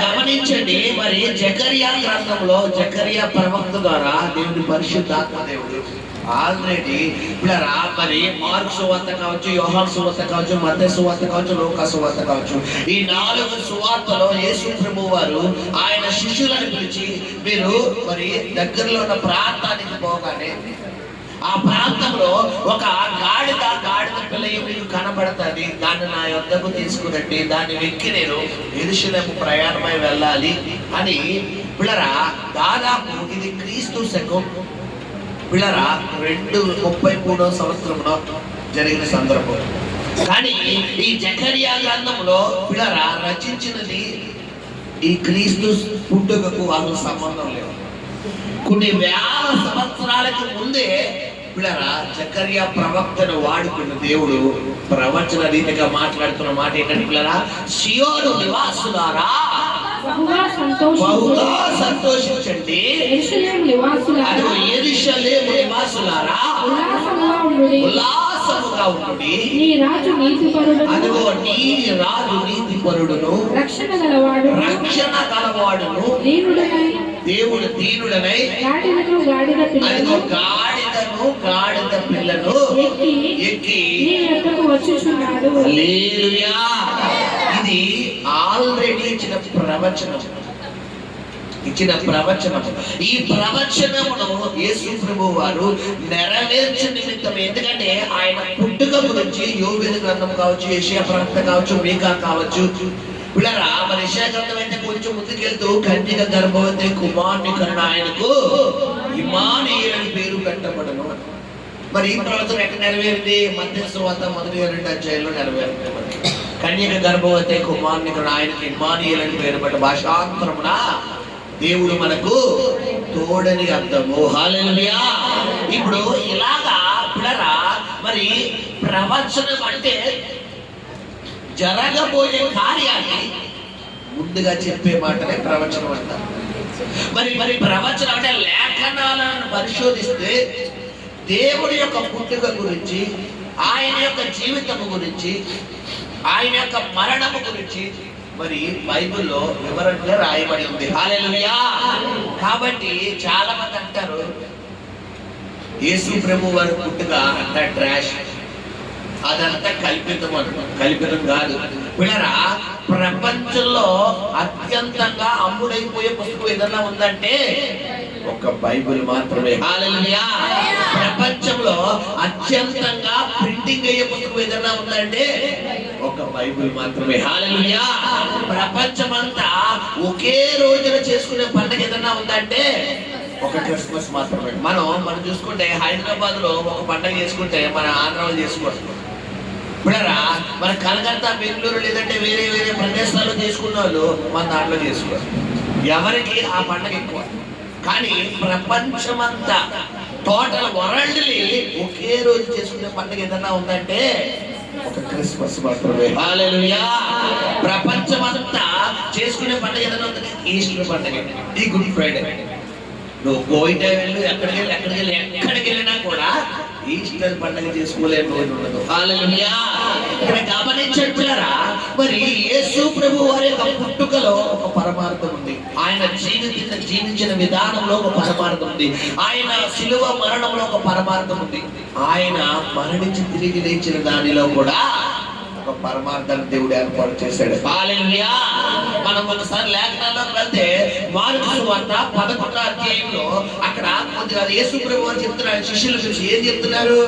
గమనించండి, మరి జకరియా గ్రంథంలో జకరియా ప్రవక్త ద్వారా దేవుని పరిశుద్ధాత్మ దేవుడు ఆల్రెడీ పిల్లరా మరి మార్కు సువార్త కావచ్చు, యోహాను సువార్త కావచ్చు, మత్తయి సువార్త కావచ్చు, లూకా సువార్త కావచ్చు, ఈ 4 సువార్తలో యేసు ప్రభువు వారు ఆయన శిష్యులను పిలిచి మీరు మరి దగ్గరలో ఉన్న ప్రాంతానికి పోగానే ఆ ప్రాంతంలో ఒక గాడిద పిల్ల మీకు కనబడుతుంది, దాన్ని నా యొద్దకు తీసుకురండి, దాన్ని వెక్కి నేను యెరూషలేము ప్రయాణమై వెళ్ళాలి అని పిల్లరా దాదాపు ఇది క్రీస్తు శకం పిల్లరా 233వ సంవత్సరంలో జరిగిన సందర్భం. కానీ ఈ జకరియా గ్రంథంలో పిల్లరా రచించినది ఈ క్రీస్తు పుట్టుకకు వాళ్ళు సంబంధం లేదు. కొన్ని వేల సంవత్సరాలకు ముందే పిల్లరా జకరియా ప్రవక్తను వాడుకున్న దేవుడు ప్రవచన రీతిగా మాట్లాడుతున్న మాట ఏంటంటే పిల్లరా, సియోను నివాసులారా బహుగా సంతోషించండి, యెరూషలేము నివాసులారా ఉల్లాసముగా ఉండుడి, అదిగో నీ రాజు నీతిపరుడును రక్షణ గలవాడును దేవుడు దీనుడనై అదిగో గాడిద పిల్లను ఎక్కి హల్లెలూయా. ఇది ఆల్రెడీ ఇచ్చిన ప్రవచనం. ఈ ప్రవచనమును యేసు ప్రభువు వారు నెరవేర్చే నిమిత్తం, ఎందుకంటే ఆయన పుట్టుక గురించి యోవేలు గ్రంథం కావచ్చు, యెషయా ప్రవక్త కావచ్చు, మీకా కావచ్చు పిల్లరా మరి యెషయా గ్రంథం అయితే కొంచెం ముందుకెళ్తూ కన్యక గర్భవతి కుమారుని కన్నా ఆయనకు ఇమ్మానుయేలు అని పేరు పెట్టబడను. మరి ఈ ప్రవచనం ఎక్కడ నెరవేరింది? మత్తయి సువార్త 1-2 అధ్యాయంలో నెరవేరింది. కన్యక గర్భవతి కుమారుని కన్నా ఆయనకు ఇమ్మానుయేలు అని పేరు పెట్ట భాషాంతరమున దేవుడు మనకు తోడని అర్థము. హల్లెలూయా. ఇప్పుడు ఇలాగా పిల్లరా మరి ప్రవచనం అంటే జరగబోయే కార్యాన్ని ముందుగా చెప్పే మాటనే ప్రవచనం అంటారు. మరి ప్రవచనం అంటే లేఖనాలను పరిశోధిస్తే దేవుడి యొక్క పుట్టుక గురించి, ఆయన యొక్క జీవితము గురించి, ఆయన యొక్క మరణము గురించి మరి బైబిల్లో వివరంగా రాయబడి ఉంది. హల్లెలూయా. కాబట్టి చాలా మంది అంటారు యేసు ప్రభు వారి పుట్టుక అంతా ట్రాష్, అదంతా కల్పితం కాదు. పిల్లరా ప్రపంచంలో అత్యంతంగా అమ్ముడైపోయే పుస్తకం ఏదన్నా ఉందంటే ఒక బైబిల్ మాత్రమే. హల్లెలూయా. ప్రపంచంలో అత్యంతంగా ప్రింటింగ్ అయ్యే పుస్తకం ఏదన్నా ఉందంటే ఒక బైబిల్ మాత్రమే. హల్లెలూయా. ప్రపంచమంతా ఒకే రోజున చేసుకునే పండుగ ఏదన్నా ఉందంటే ఒక క్రిస్మస్ మాత్రమే. మనం చూసుకుంటే హైదరాబాద్ లో ఒక పండుగ చేసుకుంటే మన ఆంధ్రాలో చేసుకోవచ్చు. పిల్లరా మన కలకత్తా, బెంగళూరు లేదంటే వేరే ప్రదేశాల్లో చేసుకున్న వాళ్ళు మన దాంట్లో చేసుకోవచ్చు. ఎవరికి ఆ పండుగ ఎక్కువ. కానీ ప్రపంచమంతా టోటల్ వరల్డ్లీ ఒకే రోజు చేసుకునే పండుగ ఏదన్నా ఉందంటే ఒక క్రిస్మస్ మాత్రమే. హల్లెలూయా. ప్రపంచమంతా చేసుకునే పండుగ ఏదన్నా ఉందంటే ఈస్టర్ పండుగ, ఈ గుడ్ ఫ్రైడే. నువ్వు కోయిట వెళ్ళు, ఎక్కడికి వెళ్ళినా కూడా ఈస్టర్ పండుగ చేసుకోలేని రోజు ఉండదు. హల్లెలూయా. ఇక్కడ గమనించారా మరి యేసు ప్రభు వారి యొక్క పుట్టుకలో ఒక పరమార్థం ఉంది. ఆయన జీవించిన విధానంలో ఒక పరమార్థం ఉంది. ఆయన శిలువ మరణంలో ఒక పరమార్థం ఉంది. ఆయన మరణించి తిరిగి లేచిన దానిలో కూడా ఒక పరమార్థాన్ని దేవుడు ఏర్పాటు చేశాడు. హల్లెలూయా. మనం ఒకసారి లేఖనాల్లోకి వెళ్తే మార్కు సువార్త 11వ అధ్యాయంలో అక్కడ కొద్దిగా యేసు ప్రభు వారు చెప్తున్నారు, శిష్యుల గురించి ఏం చెప్తున్నారు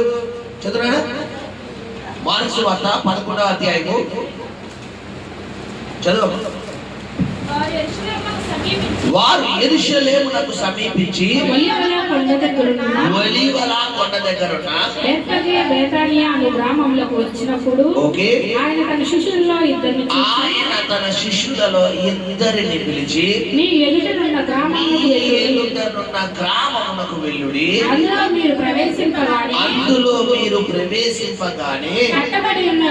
చదువురా. మార్కు సువార్త 11వ అధ్యాయము చదువు. వారు యెరూషలేమునకు సమీపించి ఒలీవల కొండ దగ్గరున్న బేతానియా అనే గ్రామంలోకి వచ్చినప్పుడు ఆయన తన శిష్యులలో ఇద్దరిని పిలిచి నీ ఎదుటనున్న గ్రామమునకు వెళ్ళుడి, అందులో మీరు ప్రవేశింపగానే కట్టబడి ఉన్న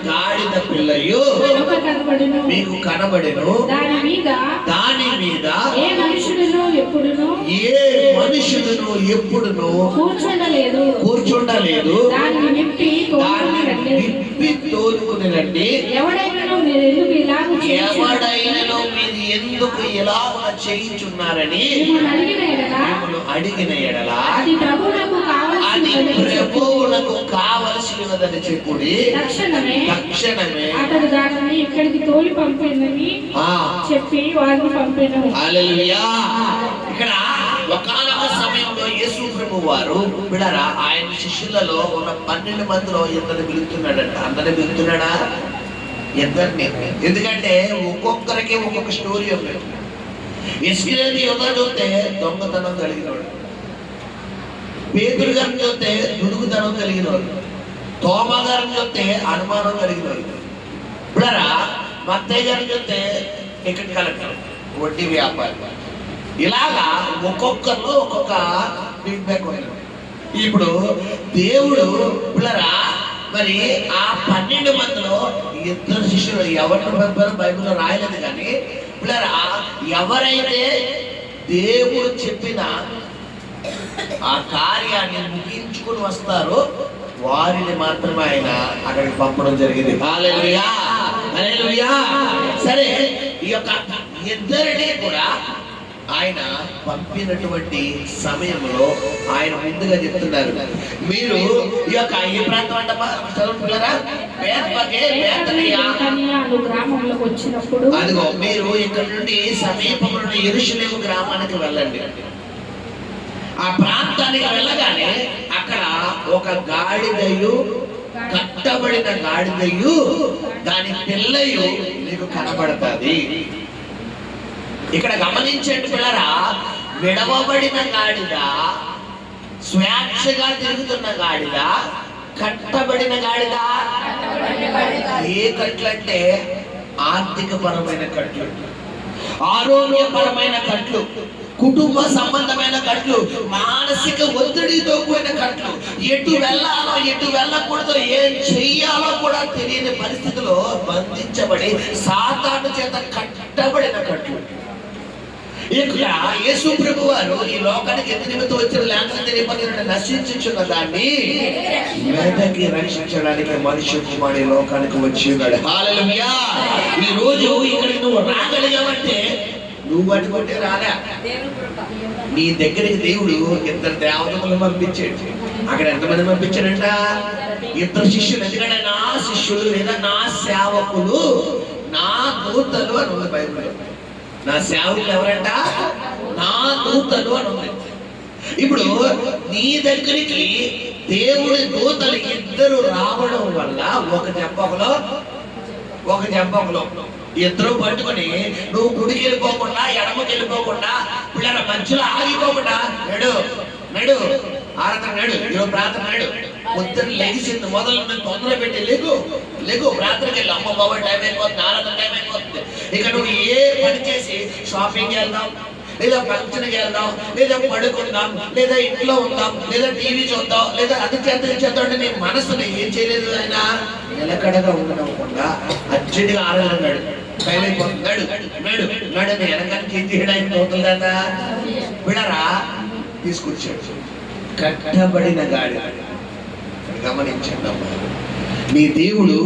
గాడిద పిల్లయు ఒక కనబడెను దాని మీద ఏ మనుషుడును ఎప్పుడును కూర్చుండలేదు దాన్ని విప్పి తోలుకుని రండి. ఎవడైనా మీరు ఎందుకు ఇలా చేయించున్నారని అడిగిన ఎడలా అది ప్రభువునకు కావలసినదని చెప్పుడి. తక్షణమే అతడు దానిని ఇక్కడికి తోలి పంపిందని చెప్పి వారిని పంపాను. హల్లెలూయా. ఇక్కడ ఒకానొక సమయంలో యేసు ప్రభు వారు బిడరా ఆయన శిష్యులలో ఉన్న 12 మందిలో ఇద్దరు పిలుస్తున్నాడంట. అందరిని పిలుస్తున్నాడా? ఇద్దరిని. ఎందుకంటే ఒక్కొక్కరికి ఒక్కొక్క స్టోరీ ఉంది. ఇస్రాయేలు యోధా చూస్తే దొంగతనం కలిగినవాడు, పేతురు గారిని చూస్తే దుడుకుతనం కలిగినవాడు, తోమా గారిని చూస్తే అనుమానం కలిగినవాడు, బిడరా మత్తయ్య గారిని చూస్తే టికెట్ కలెక్టర్, వడ్డీ వ్యాపారి. ఇలాగా ఒక్కొక్కరు ఒక్కొక్క ఫీడ్బ్యాక్ ఉంది. ఇప్పుడు దేవుడు పిల్లరా మరి ఆ 12 మందిలో ఇద్దరు శిష్యులు ఎవరిని పంపారో బైబిల్లో రాయలేదు, కానీ పిల్లరా ఎవరైతే దేవుడు చెప్పిన ఆ కార్యాన్ని ముగించుకుని వస్తారో వారిని మాత్రమే ఆయన అక్కడికి పంపడం జరిగింది. హల్లెలూయా, హల్లెలూయా. సరే, ఈ యొక్క ఇద్దరిని కూడా ఆయన పంపినటువంటి సమయంలో ఆయన ముందుగా చెప్తున్నారు, మీరు ఈ యొక్క ఈ ప్రాంతం అంటమా చదువుతున్నారా? గ్రామంలోకి వచ్చినప్పుడు అదిగో మీరు ఇక్కడ నుండి సమీపంలో యెరూషలేము గ్రామానికి వెళ్ళండి. ఆ ప్రాంతానికి వెళ్ళగానే అక్కడ ఒక గాడిదయు, కట్టబడిన గాడిదయు దాని పిల్లయు మీకు కనబడతాది. ఇక్కడ గమనించండి పిల్లరా, విడవబడిన గాడిద, స్వేచ్ఛగా తిరుగుతున్న గాడిద, కట్టబడిన గాడిద. ఏ కట్లు అంటే ఆర్థిక పరమైన కట్లు, ఆరోగ్యపరమైన కట్లు, కుటుంబ సంబంధమైన కట్లు, మానసిక ఒత్తిడితో కూడిన కట్లు, ఎటు వెళ్ళాలో ఎటు వెళ్ళకూడదో ఏం చెయ్యాలో కూడా తెలియని పరిస్థితిలో బంధించబడి సాతాను చేత కట్టబడిన కట్లు. ఇక్కడ యేసు ప్రభు వారు ఈ లోకానికి ఎంత నిమిత్తం వచ్చిన లేకపోతే నశించుచున్న దాన్ని వెదకి రక్షించడానికి మనిషి కుమారుడు లోకానికి వచ్చి ఉన్నాడు. హల్లెలూయా. ఈ రోజు ఇక్కడికి నువ్వు రాగలిగావంటే నువ్వు అనుకుంటే రాలే, నీ దగ్గరికి దేవుడు ఇద్దరు దేవతలను పంపించాడు. అక్కడ ఎంతమంది పంపించాడంట? ఇద్దరు శిష్యులు. ఎందుకంటే నా శిష్యులు లేదా నా సేవకులు, నా దూతలు అని ఉంది బైబిల్లో. నా సేవకులు ఎవరంట? నా దూతలు అని ఉంది. ఇప్పుడు నీ దగ్గరికి దేవుడి దూతలు ఇద్దరు రావడం వల్ల ఒక జంపకులో ఇద్దరు పట్టుకొని నువ్వు గుడికి వెళ్ళిపోకుండా, ఎడమకి వెళ్ళిపోకుండా, పిల్లల మధ్యలో ఆగిపోకుండా నడు ఆరాధన నడు, ఈరోజు ప్రార్థన నడు. పొద్దున్న లెగిసింది మొదలు తొందర పెట్టి లేకు ప్రార్థనకి వెళ్ళి, అమ్మ బాబా టైం అయిపోతుంది, ఆరాధన టైం అయిపోతుంది. ఇక నువ్వు ఏ పని చేసి షాపింగ్కి వెళ్దాం, లేదా ఫంక్షన్కి వెళ్దాం, లేదా పడుకుందాం, లేదా ఇంట్లో ఉందాం, లేదా టీవీ చూద్దాం, లేదా అది చేద్దాం అంటే నీ మనసుని ఏం చేయలేదు. ఆయన నిలకడగా ఉండకుండా అర్జెంటుగా ఆరాధన్నాడు, టైం అయిపోతున్నాడు, నడు వెనకానికి ఏం చేయడానికి అవుతుందా? విడరా తీసుకొచ్చాడు కట్టబడిన గాడి. గమనించండి, నీ దేవుడు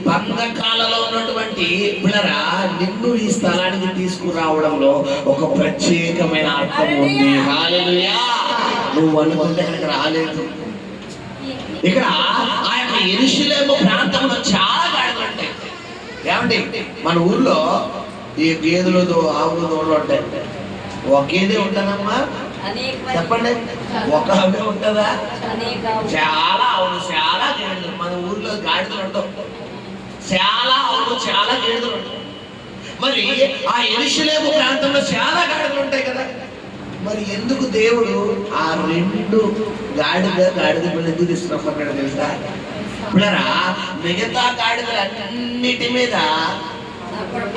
బంధకాలలో ఉన్నటువంటి పిల్లరా నిన్ను ఈ స్థలానికి తీసుకురావడంలో ఒక ప్రత్యేకమైన అర్థం ఉంది. హల్లెలూయా. నువ్వు అనుకుంటే ఇక్కడ రాలేదు. ఇక్కడ ఆ యొక్క యెరూషలేము ప్రాంతంలో చాలా గాడిదలు ఉంటాయి. ఏమండి, మన ఊర్లో ఈ గేదెలు ఆవులు దూడలు ఉంటాయి. ఒక గేదె ఉంటుందమ్మా, చెప్పండి, ఒక ఆవు ఉంటుందా? చాలా ఆవులు, చాలా గేదెలు. మన ఊర్లో గాడిదలు ఉంటావు, చాలా ఆవులు, చాలా గేదెలు ఉంటాయి. మరి ఆ యెరూషలేము ప్రాంతంలో చాలా గాడిదలు ఉంటాయి కదా. మరి ఎందుకు దేవుడు ఆ 2 గాడిద పిల్లలు ఎందుకు తీసుకున్నాడు తెలుసా? పిల్లరా మిగతా గాడిదలు అన్నిటి మీద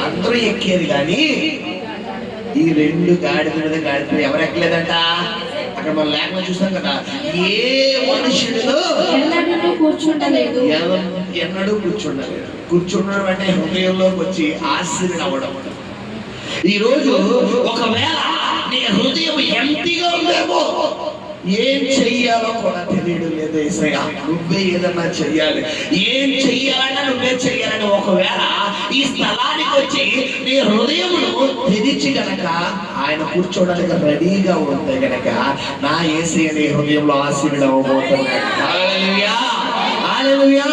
అందరూ ఎక్కేది, కానీ ఈ 2 గాడిద మీద ఎవరు ఎక్కలేదంట? అక్కడ మనం లేఖనం చూస్తాం కదా, ఏ మనుషుడు ఎన్నడూ కూర్చుండలేదు. ఎన్నడూ కూర్చుండలేదు. కూర్చుండడం అంటే హృదయంలోకి వచ్చి ఆశీర్వాదం అవ్వడం. ఈ రోజు ఒకవేళ నీ హృదయం ఎంటీగా ఉందేమో, ఏం చెయ్యాలో కూడా తెలియడం లేదు. యేసయ్యా నువ్వే ఏదన్నా చెయ్యాలి, ఏం చెయ్యాలన్నా నువ్వే చెయ్యాలని ఒకవేళ ఈ స్థలానికి వచ్చి నీ హృదయమును తెరిచి గనక ఆయన కూర్చోడానికి రెడీగా ఉంటే గనక నా యేసయ్య నీ హృదయంలో ఆశీర్వాదం అవ్వబోతున్నాడు. హల్లెలూయా, హల్లెలూయా.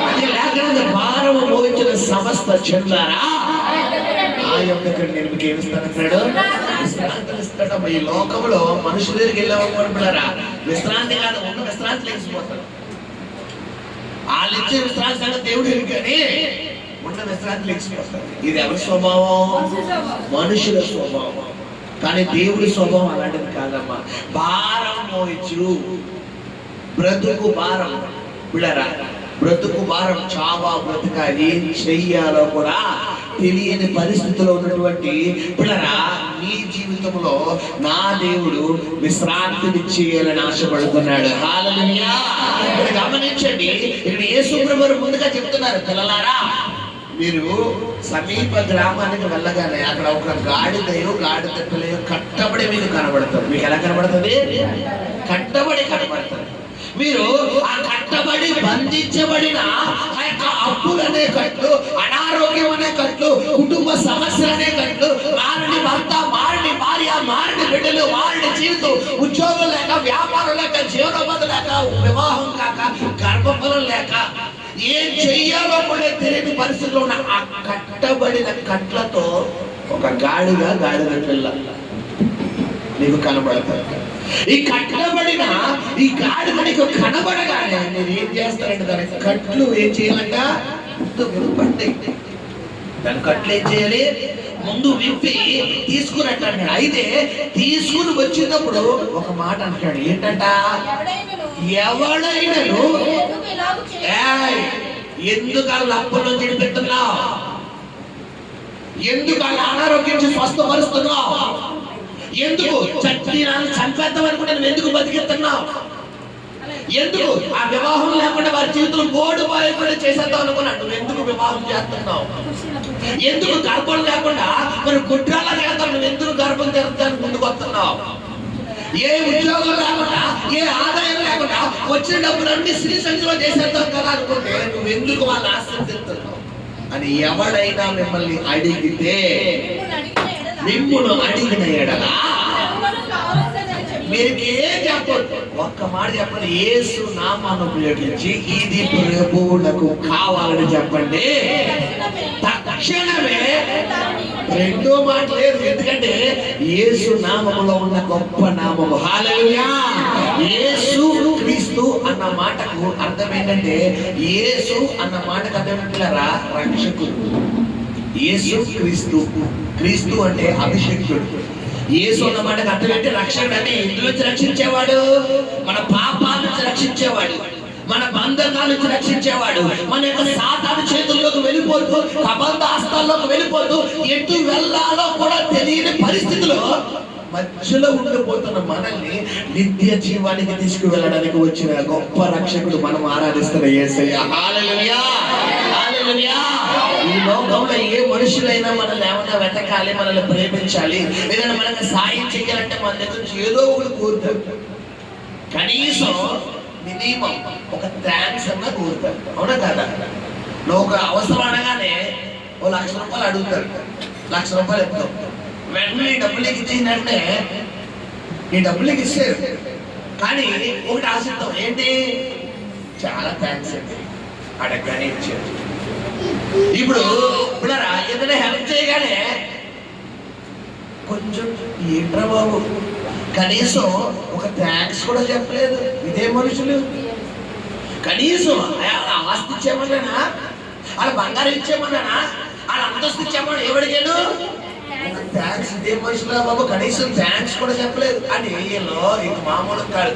అది లేకుండా భారము మోయించిన సమస్త చెందారా ఆ యొక్క నేను మీకు ఏమిస్తానంటాడు, విశ్రాంతిని ఇస్తాడమ్మా. ఈ లోకంలో మనుషుల దగ్గరికి వెళ్ళామనుకుంటున్నారా, విశ్రాంతి కాదు, ఉన్న విశ్రాంతి లేచిపోతారు. వాళ్ళు ఇచ్చే విశ్రాంతి సంగతి దేవుడు కానీ ఉన్న విశ్రాంతి లేచిపోతారు. ఇది ఎవరి స్వభావం? మనుషుల స్వభావం. కానీ దేవుడి స్వభావం అలాంటిది కాదమ్మా. భారం మోయించు, బ్రతుకు భారం బిళ్ళరా, బ్రతుకు భారం, చావా బ్రతుక ఏం చెయ్యాలో కూడా తెలియని పరిస్థితిలో ఉన్నటువంటి పిల్లరా, నీ జీవితంలో నా దేవుడు విశ్రాంతిని చేయాలని ఆశపడుతున్నాడు. హల్లెలూయా. ఇక్కడ గమనించండి, ఇక్కడ యేసు ప్రభువు ముందుగా చెప్తున్నారు, పిల్లలారా మీరు సమీప గ్రామానికి వెళ్ళగానే అక్కడ ఒక గాడిదయో గాడిద పిల్లయో కట్టబడి మీకు కనబడతారు. మీకు ఎలా కనబడుతుంది? కట్టబడి కనబడతారు. మీరు ఆ కట్టబడి బంధించబడిన ఆ యొక్క అప్పులనే కట్లు, అనారోగ్యం అనే కట్లు, కుటుంబ సమస్యలనే కట్లు, మారని భర్త, మారని భార్య, మారని బిడ్డలు, మారని జీవితం, ఉద్యోగం లేక, వ్యాపారం లేక, జీవనోపాధి లేక, వివాహం కాక, గర్భఫలం లేక, ఏం చెయ్యాలో కూడా తెలియని పరిస్థితిలో ఉన్న ఆ కట్టబడిన కట్లతో ఒక గాడిద పిల్ల నీకు కనబడతారు. ఈ కట్టబడిన ఈ గాడిద నీకు కనబడగానే మీరు ఏం చేస్తారంటే దాని కట్లు ఏం చేయాలంట, ముందు పట్టి దాని కట్లు ఏం చేయాలి, ముందు విప్పి తీసుకున్నట్టు. అయితే తీసుకుని వచ్చినప్పుడు ఒక మాట అంటాడు, ఏంటంట, ఎవడైనను ఎందుకు వాళ్ళ అప్పుల నుంచి విడిపెడుతున్నావు, ఎందుకు వాళ్ళ అనారోగ్యం స్వస్థపరుస్తున్నావు, ఎందుకు చంపేద్దాం అనుకుంటే నువ్వు ఎందుకు బతికిస్తున్నావు, ఎందుకు ఆ వివాహం లేకుండా వారి జీవితం గోడు బాయకుండా చేసేద్దాం అనుకున్నాడు, నువ్వు ఎందుకు వివాహం చేస్తున్నావు, ఎందుకు గర్భం లేకుండా మరి కుట్రాలా చేస్తావు, నువ్వు ఎందుకు గర్భం తెరడానికి ముందుకు వస్తున్నావు, ఏ ఉద్యోగం లేకుండా, ఏ ఆదాయం లేకుండా వచ్చిన డబ్బులన్నీ శ్రీ సంఖ్యలో చేసేద్దాం కదా అనుకుంటే నువ్వు ఎందుకు వాళ్ళని ఆశ్రయిస్తున్నావు అని ఎవడైనా మిమ్మల్ని అడిగితే, మిమ్మును అడిగిన ఎడలా మీరు ఏం చెప్పండి, ఒక్క మాట చెప్పండి, యేసు నామాన్ని ఉపయోగించి ఇది ప్రభువునకు కావాలని చెప్పండి. తక్షణమే రెండో మాట లేదు, ఎందుకంటే యేసు నామములో ఉన్న గొప్ప నామము. హల్లెలూయా. యేసు క్రీస్తు అన్న మాటకు అర్థం ఏంటంటే, యేసు అన్న మాటకు అర్థం ఏంటంటారా, రక్షకుడు. యేసు క్రీస్తు, క్రీస్తు అంటే అభిషేకుడు. యేసు అన్న మాటకు అర్థం ఏంటి, రక్షకుడు. అంటే ఇందులో నుంచి రక్షించేవాడు, మన పాపాల నుంచి రక్షించేవాడు, మన బంధకాల నుంచి రక్షించేవాడు, మన యొక్క సాతాను చేతుల్లోకి వెళ్ళిపోతూ, కబంధ హస్తాల్లోకి వెళ్ళిపోతూ, ఎటు వెళ్ళాలో కూడా తెలియని పరిస్థితిలో మధ్యలో ఉండిపోతున్న మనల్ని నిత్య జీవానికి తీసుకువెళ్ళడానికి వచ్చిన గొప్ప రక్షకుడు మనం ఆరాధిస్తున్న యేసయ్య. హల్లెలూయా, హల్లెలూయా. ఈ లోకంలో ఏ మనుషులైనా మనల్ని ఏమన్నా వెతకాలి, మనల్ని ప్రేమించాలి, ఏదైనా మనకు సాయం చేయాలంటే మన దగ్గర నుంచి ఏదో ఒకటి కోరుతారు. కనీసం మినిమం ఒక థ్యాంక్స్ అన్నా కోరుతారు, అవునా కదా? నువ్వు ఒక అవసరం అనగానే ఓ 1,00,000 రూపాయలు అడుగుతారు, 1,00,000 రూపాయలు ఎత్తావు, వెంటనే డబ్బులకి ఇచ్చిందంటే నీ డబ్బులకి ఇస్తారు. కానీ ఒకటి ఆశిస్తాం, ఏంటి, చాలా థ్యాంక్స్ అండి అడగగానే ఇచ్చారు. ఇప్పుడు పిల్లరా ఏదైనా హెల్ప్ చేయగానే కొంచెం ఏంట్రా బాబు, కనీసం ఒక థ్యాంక్స్ కూడా చెప్పలేదు. ఇదే మనుషులు కనీసం ఆస్తి ఇచ్చేమన్నానా, వాళ్ళ బంగారం ఇచ్చేమన్నానా, వాళ్ళ అంతస్తు ఇచ్చేమన్నా, ఎవడిగాడు థ్యాంక్స్. ఇదే మనుషులా బాబు, కనీసం థ్యాంక్స్ కూడా చెప్పలేదు అని వీళ్ళు ఇంక మామూలు కాదు,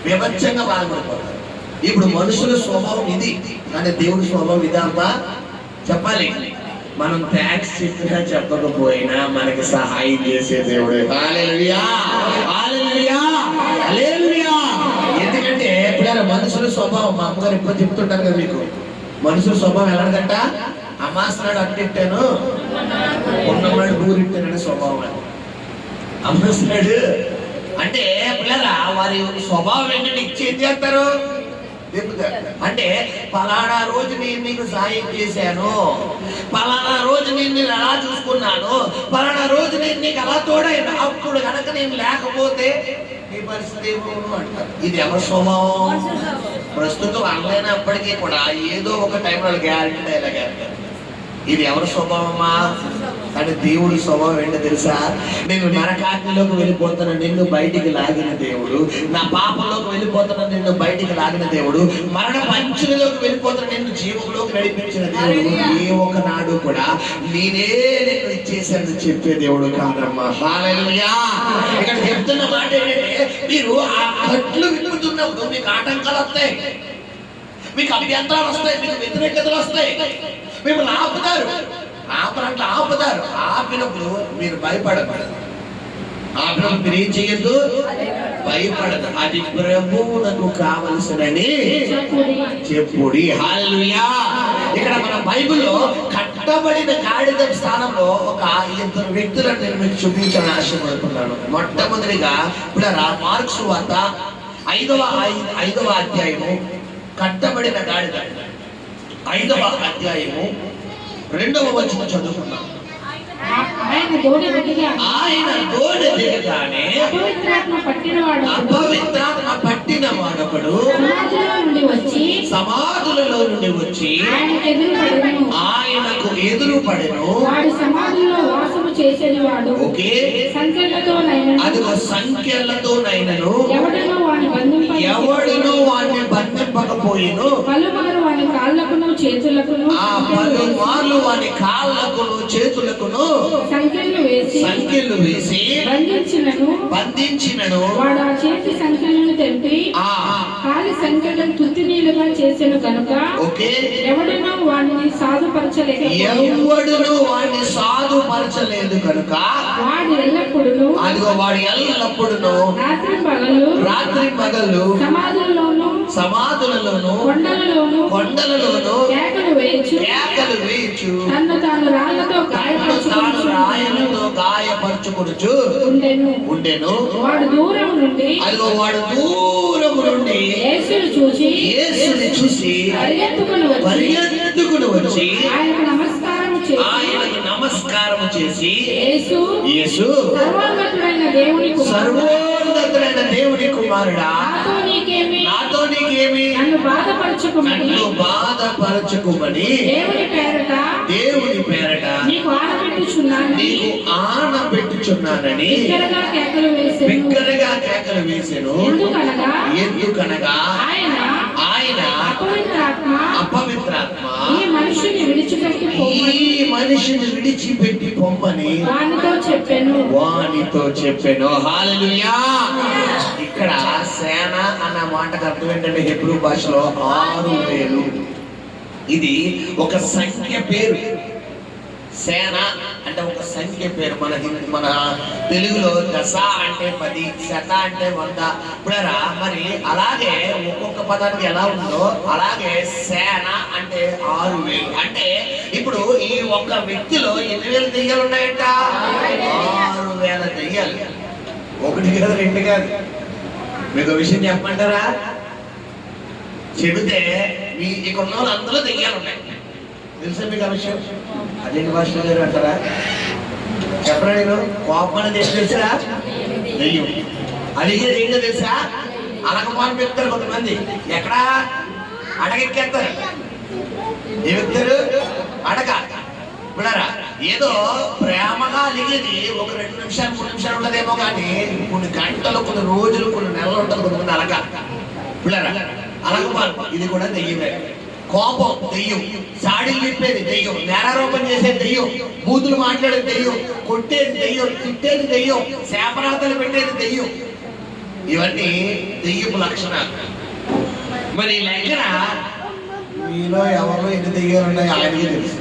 విభత్సంగా బాధపడిపోతారు. ఇప్పుడు మనుషుల స్వభావం ఇది, కానీ దేవుడి స్వభావం ఇదాపా చెప్పాలి. మనం థ్యాంక్స్ చెప్పినా చెప్పకపోయినా మనకి సహాయం చేసే దేవుడే. హల్లెలూయా, హల్లెలూయా. పిల్లల మనుషుల స్వభావం, మా అమ్మగారు ఎప్పుడు చెప్తుంటారు కదా మీకు, మనుషుల స్వభావం ఎలాగంట, అమాసనాడు అట్టిట్టాను ఉన్నవాడు ఊరిట్టాననే స్వభావం అది. అమాసనాడు అంటే పిల్లల వారి స్వభావం ఏంటంటే ఇచ్చి ఏం చేస్తారు, అంటే పలానా రోజు నేను నీకు సాయం చేశాను, పలానా రోజు నేను నేను అలా చూసుకున్నాను, పలానా రోజు నేను నీకు అలా తోడైనా, అప్పుడు కనుక నేను లేకపోతే నీ పరిస్థితి ఏమోను అంటారు. ఇది ఎవరి స్వభావం? ప్రస్తుతం అనలేనప్పటికీ కూడా ఏదో ఒక టైంలో గ్యారెంటీ డైలాగ్ అంటారు. ఇది ఎవరి స్వభావమా అంటే దేవుడి స్వభావం ఏంటో తెలుసా? నేను నరకాగ్నిలోకి వెళ్ళిపోతున్న నిన్ను బయటికి లాగిన దేవుడు, నా పాపంలోకి వెళ్ళిపోతున్న నిన్ను బయటికి లాగిన దేవుడు, మరణ పంచులలోకి వెళ్ళిపోతున్న నిన్ను జీవంలోకి నడిపించిన దేవుడు. ఏ ఒక్కనాడు కూడా నేనే నిన్ను ఇచ్చేసాను చెప్పే దేవుడు కాదమ్మా. హల్లెలూయా. ఇక్కడ చెప్తున్న మాట ఏంటంటే, మీరు ఆ కట్లు విప్పుతున్నప్పుడు మీకు ఆటంకాలు వస్తాయి, మీకు అభ్యంతరాలు వస్తాయి, మీకు వ్యతిరేకతలు వస్తాయి, మిమ్మల్ని ఆపుతారు, ఆపుతారు. ఆపినప్పుడు మీరు భయపడకూడదు, ఆపినప్పుడు మీరు ఏం చేయొద్దు, భయపడదు. అది ప్రభువునకు కావలసినని చెప్పుడి. హల్లెలూయా. ఇక్కడ మన బైబిల్లో కట్టబడిన గాడిద స్థానంలో ఒక ఇద్దరు వ్యక్తులను నేను మీకు చూపించాలని ఆశపడుతున్నాను. మొట్టమొదటిగా ఇప్పుడు మార్కు సువార్త 5వ అధ్యాయము, కట్టబడిన గాడిద 5వ అధ్యాయము 2వ వచనం చదువుకున్నాం. ఆయన దోణి దిగగానే అపవిత్రాత్మ పట్టిన వాడొకడు సమాధులలో నుండి వచ్చి ఆయనకు ఎదురు పడెను. వాడు సమాధుల్లో వాసము చేసేవాడు. ఓకే, అదిగో సంఖ్యలతోనైనను ఎవడును వాడిని బంధింపకపోయిను. పలుమారు వాని కాళ్ళకును చేతులకును సంఖ్యలు వేసి బంధించినను. వాడు ఆ చేతి సంఖ్యలను తెంపి కాలి సంఖ్యలను తుత్తినీలుగా చేసెను కనుక ఎవడును వాడిని సాధుపరచలేదు కనుక వాడు ఎల్లప్పుడూ రాత్రి పగలు సమాధులలోను కొండలలోను కేకలు వేయచ్చు తన్ను తాను రాళ్లతో గాయపరచుకొనుచు ఉండెను. వాడు దూరం నుండి యేసుని చూసి పరిగెత్తుకుని వచ్చి ఆయనకు నమస్కారం చేసి యేసు సర్వోన్నతుడైన దేవుని కుమారుడా, నాతో నీకేమి, నన్ను బాధపరచుకోమని దేవుని పేరట నీకు ఆనబెట్టుచున్నానని బిగ్గరగా కేకలు వేసెను. ఎందుకనగా ఆయన అపవిత్రాత్మ ఈ మనిషిని విడిచిపెట్టి పొమ్మని వానితో చెప్పెను. హల్లెలూయా. ఇక్కడ సేన అన్న మాటకు అర్థం ఏంటంటే హెబ్రూ భాషలో 6000. ఇది ఒక సంఖ్య పేరు. సేన అంటే ఒక సంఖ్య పేరు. మన తెలుగులో దశ అంటే 10, శత అంటే 100. ఇప్పుడరా మరి అలాగే ఒక్కొక్క పదానికి ఎలా ఉందో అలాగే సేన అంటే 6000. అంటే ఇప్పుడు ఈ ఒక్క వ్యక్తిలో 8,000 దెయ్యాలు ఉన్నాయంట. 6,000 దెయ్యాలు. 1 కాదు 2 కాదు. మీకు విషయం చెప్పమంటారా? చెబితే మీ ఇక్కడ ఉన్న వాళ్ళు అందరూ దెయ్యాలు ఉన్నాయి. తెలుసా మీకు ఆ విషయం? అదేంటి భాష గారు అంటారా? చెప్పరా? నేను కోపం అనేది ఏం తెలుసా? దెయ్యం. అడిగేది ఏంటో తెలుసా? అలకమాను చెప్తారు కొంతమంది. ఎక్కడా అడగెక్కేస్తారు. ఏమెక్తారు? అడగ. ఇప్పుడారా ఏదో ప్రేమగా అలిగేది ఒక 2 నిమిషాలు 3 నిమిషాలు ఉండదేమో కానీ కొన్ని గంటలు, కొన్ని రోజులు, కొన్ని నెలలు ఉంటుంది కొంతమంది అలగ. ఇప్పుడారా అలకమాను ఇది కూడా దెయ్యమే. కోపం దెయ్యం, సాడీలు చెప్పేది దెయ్యం, నేరారోపణ చేసేది దెయ్యం, బూతులు మాట్లాడేది దెయ్యం, కొట్టేది దెయ్యం, తిట్టేది దెయ్యం, శాపనార్థాలు పెట్టేది దెయ్యం. ఇవన్నీ దెయ్యపు లక్షణాలు. మరి లెక్కన మీలో ఎవరో ఎన్ని దెయ్యాలు ఉన్నాయో ఆయనకే తెలుసు.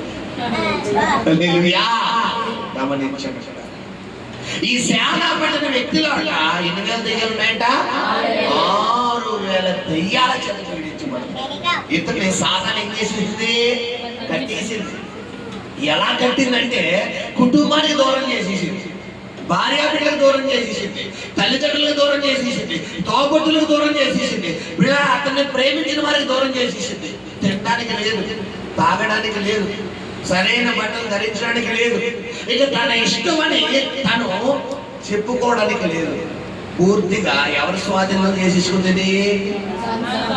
గమనించండి. ఈ సేన పట్టిన వ్యక్తిలో 8,000 దెయ్యాలు ఉన్నాయంట. 6,000 4000 దెయ్యాల చేత పీడించబడి ఇతన్ని సాతాను ఏం చేసింది? కట్టేసింది. ఎలా కట్టిందంటే కుటుంబానికి దూరం చేసేసింది, భార్య బిడ్డలకు దూరం చేసేసింది, తల్లిదండ్రులకు దూరం చేసేసింది, తోబుట్టులకు దూరం చేసేసింది, అతన్ని ప్రేమించిన వారికి దూరం చేసేసింది. తినడానికి లేదు, తాగడానికి లేదు, సరైన బట్టలు ధరించడానికి లేదు, ఇక తన ఇష్టమని తను చెప్పుకోవడానికి లేదు. పూర్తిగా ఎవరి స్వాధీనంలో చేసేసుకుంది?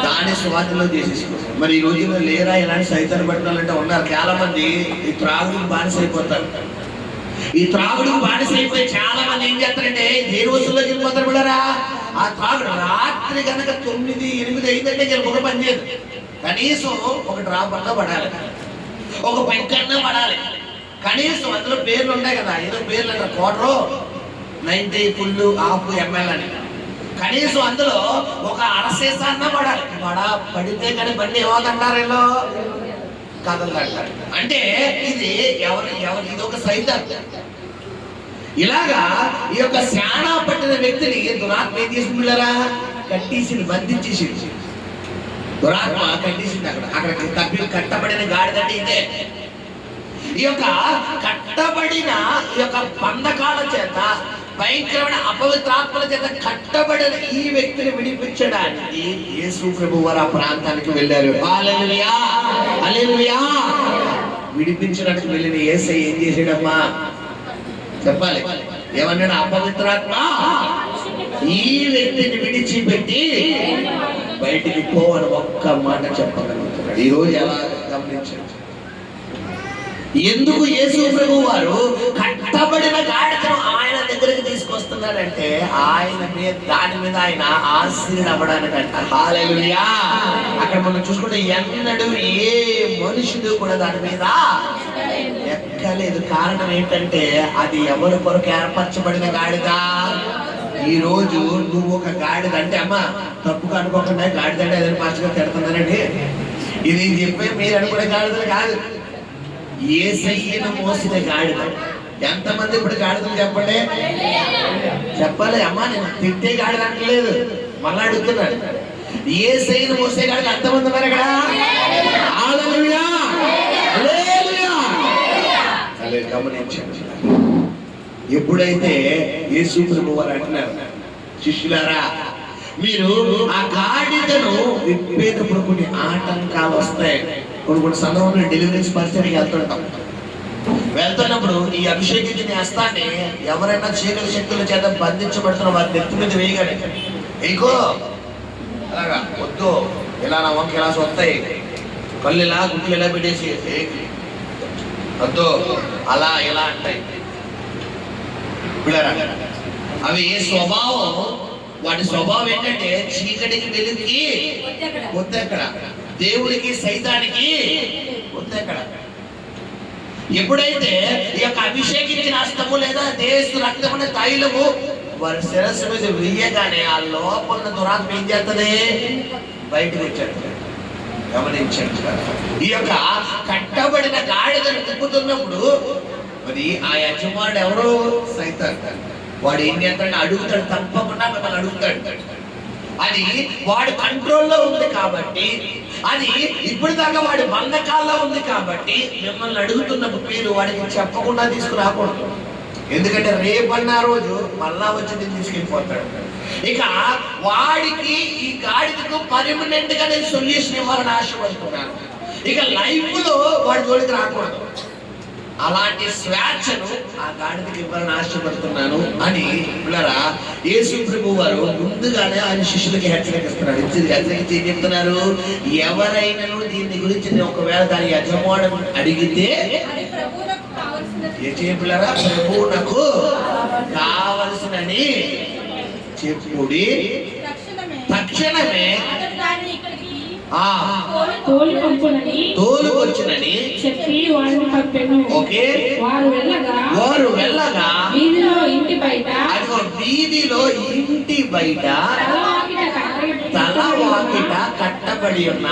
దాని స్వాధీనంలో చేసేసుకుంది. మరి ఈ రోజుల్లో లేరా ఇలాంటి సైతాన్ని పట్టినాలంటే ఉన్నారు చాలా మంది. ఈ త్రాగుడికి బానిసైపోతారు. ఈ త్రాగుడికి బానిసైపోయి చాలా మంది ఏం చేస్తారంటే దేని వస్తువులో వెళ్ళిపోతారు బిడ్డరా. ఆ త్రాగుడు రాత్రి కనుక 9, 8 అయిందంటే ఒక పని చేయదు. కనీసం ఒక డ్రాప్ అన్నా పడాలి, ఒక పెంకన్నా పడాలి. కనీసం అందులో పేర్లు ఉంటాయి కదా, ఏదో పేర్లు అంటారు, 1/4, 90 ఫుల్, హాఫ్ ఎంఎల్ అని. కనీసం అందులో ఒక అరసేసాన్న పడాలి. పడితే కానీ బండి ఏమవుతుంటారు వీళ్ళు కదలంటారు. అంటే ఇది ఇది ఒక సైతం. ఇలాగా ఈ యొక్క శానా పట్టిన వ్యక్తిని దురాత్మ ఏం చేసింది పిల్లరా? కట్టేసింది, బంధించేసింది. దురాత్మ కట్టేసింది. అక్కడ కట్టబడిన గాడిదంటే ఇదే. ఈ యొక్క కట్టబడిన ఈ యొక్క బంధకాల చేత, భయంకరమైన అపవిత్రాత్మల చేత కట్టబడిన ఈ వ్యక్తిని విడిపించడానికి యేసు ప్రభువు వారు ఆ ప్రాంతానికి వెళ్ళారు. హల్లెలూయా, హల్లెలూయా. విడిపించడానికి వెళ్ళిన యేసయ్య ఏం చేశాడమ్మా చెప్పాలి? ఏమన్నాడు? అపవిత్రాత్మ ఈ వ్యక్తిని విడిచిపెట్టి బయటికి పో అని ఒక్క మాట చెప్పగలుగుతున్నాడు. ఈ రోజు ఎలా గమనించాడు? ఎందుకు యేసు ప్రభువు వారు కట్టబడిన గాడిదను ఆయన దగ్గరికి తీసుకొస్తున్నాడంటే దాని మీద ఆయన ఆశీర్వాదం అవ్వడానికంట. హల్లెలూయా. అక్కడ మనం చూసుకుంటే ఎన్నడూ ఏ మనుషుడు కూడా దాని మీద ఎక్కలేదు. కారణం ఏంటంటే అది ఎవరి కొరకు ఏర్పరచబడిన గాడిద. ఈ రోజు నువ్వు ఒక గాడిద అంటే, అమ్మా తప్పుగా అనుకోకుండా గాడిద అంటే ఏదైనా పాస్టర్గా తిడుతున్నానండి, ఇది చెప్పే మీరు అనుకునే గాడిదలు కాదు, యేసయ్యను మోసిన గాడిద. ఎంతమంది ఇప్పుడు గాడిదలు చెప్పండి? చెప్పాలి. అమ్మా నేను తిట్టే గాడిద అంటలేదు, మళ్ళా అడుగుతున్నాడు. యేసయ్యను మోసే గాడిద ఎంతమంది ఉన్నారు ఇక్కడ? హల్లెలూయా, హల్లెలూయా. గమనించండి. ఎప్పుడైతే యేసు ప్రభువు వారు అంటున్నారు, శిష్యులారా మీరు ఆ గాడిదను విప్పేటప్పుడు కొన్ని ఆటంకాలు వస్తాయి. కొన్ని సందర్భంలో డెలివరీస్ పరిచయకి వెళ్తున్నప్పుడు ఈ అభిషేకించిన హస్తాన్ని ఎవరైనా చీకటి శక్తుల చేత బంధించబడుతున్న వారి నెత్తి మీద వేయగానే ఇంకో అలాగా వద్దు, ఇలా నా వంక ఇలా వస్తాయి, కళ్ళు ఇలా గుట్లు ఇలా పెట్టేసి వద్దు, అలా ఇలా అంటాయి. అవి ఏ స్వభావం, వాటి స్వభావం ఏంటంటే చీకటికి వెలుగుకి వద్దెక్కడ, దేవుడికి సైతానికి వద్దెక్కడ. ఎప్పుడైతే ఈ యొక్క అభిషేకించిన హస్తము లేదా దేశ రక్తమున తైలము వారి శిరస్సు మీద వెయ్యగానే ఆ లోపల దురాత్మ ఏం చేస్తుంది? బయటకు వచ్చేస్తుంది. గమనించండి. ఈ యొక్క కట్టబడిన గాడిదను తిప్పుతున్నప్పుడు మరి ఆ యజమానుడు ఎవరు? సైతాను. వాడు ఏం చేస్తాడు? అడుగుతాడు, తప్పకుండా మిమ్మల్ని అడుగుతాడు. అది వాడి కంట్రోల్లో ఉంది కాబట్టి, అది ఇప్పుడు దాకా వాడి బంధకాల్లో ఉంది కాబట్టి మిమ్మల్ని అడుగుతున్నప్పుడు మీరు వాడికి చెప్పకుండా తీసుకురాకూడదు. ఎందుకంటే రేపన్న రోజు మళ్ళా వచ్చి తీసుకెళ్ళిపోతాడు. ఇక వాడికి ఈ గాడిదకు పర్మనెంట్ గా నేను సొల్యూషన్ ఇవ్వాలని ఆశపడుతున్నాను. ఇక లైఫ్ లో వాడి జోలికి రాకూడదు. అలాంటి స్వేచ్ఛను ఆ గాడిదకి ఇవ్వాలని ఆశపడుతున్నాను అని పిల్లరా యేసు ప్రభువు వారు ముందుగానే ఆయన శిష్యులకి హెచ్చరిస్తున్నాడు. హెచ్చరించి ఏం చెప్తున్నారు? ఎవరైనా దీని గురించి ఒకవేళ దాని యజమానుడు అడిగితే ఏం చేయాలా? ప్రభువునకు కావలసినని చెప్పుడి, తక్షణమే తోలుకొచ్చునని చెప్పి వారిని పంపెను. ఓకే, వారు వెళ్ళగా వీధిలో ఇంటి బయట ఇంటి బయట తల వాకిట కట్టబడి ఉన్న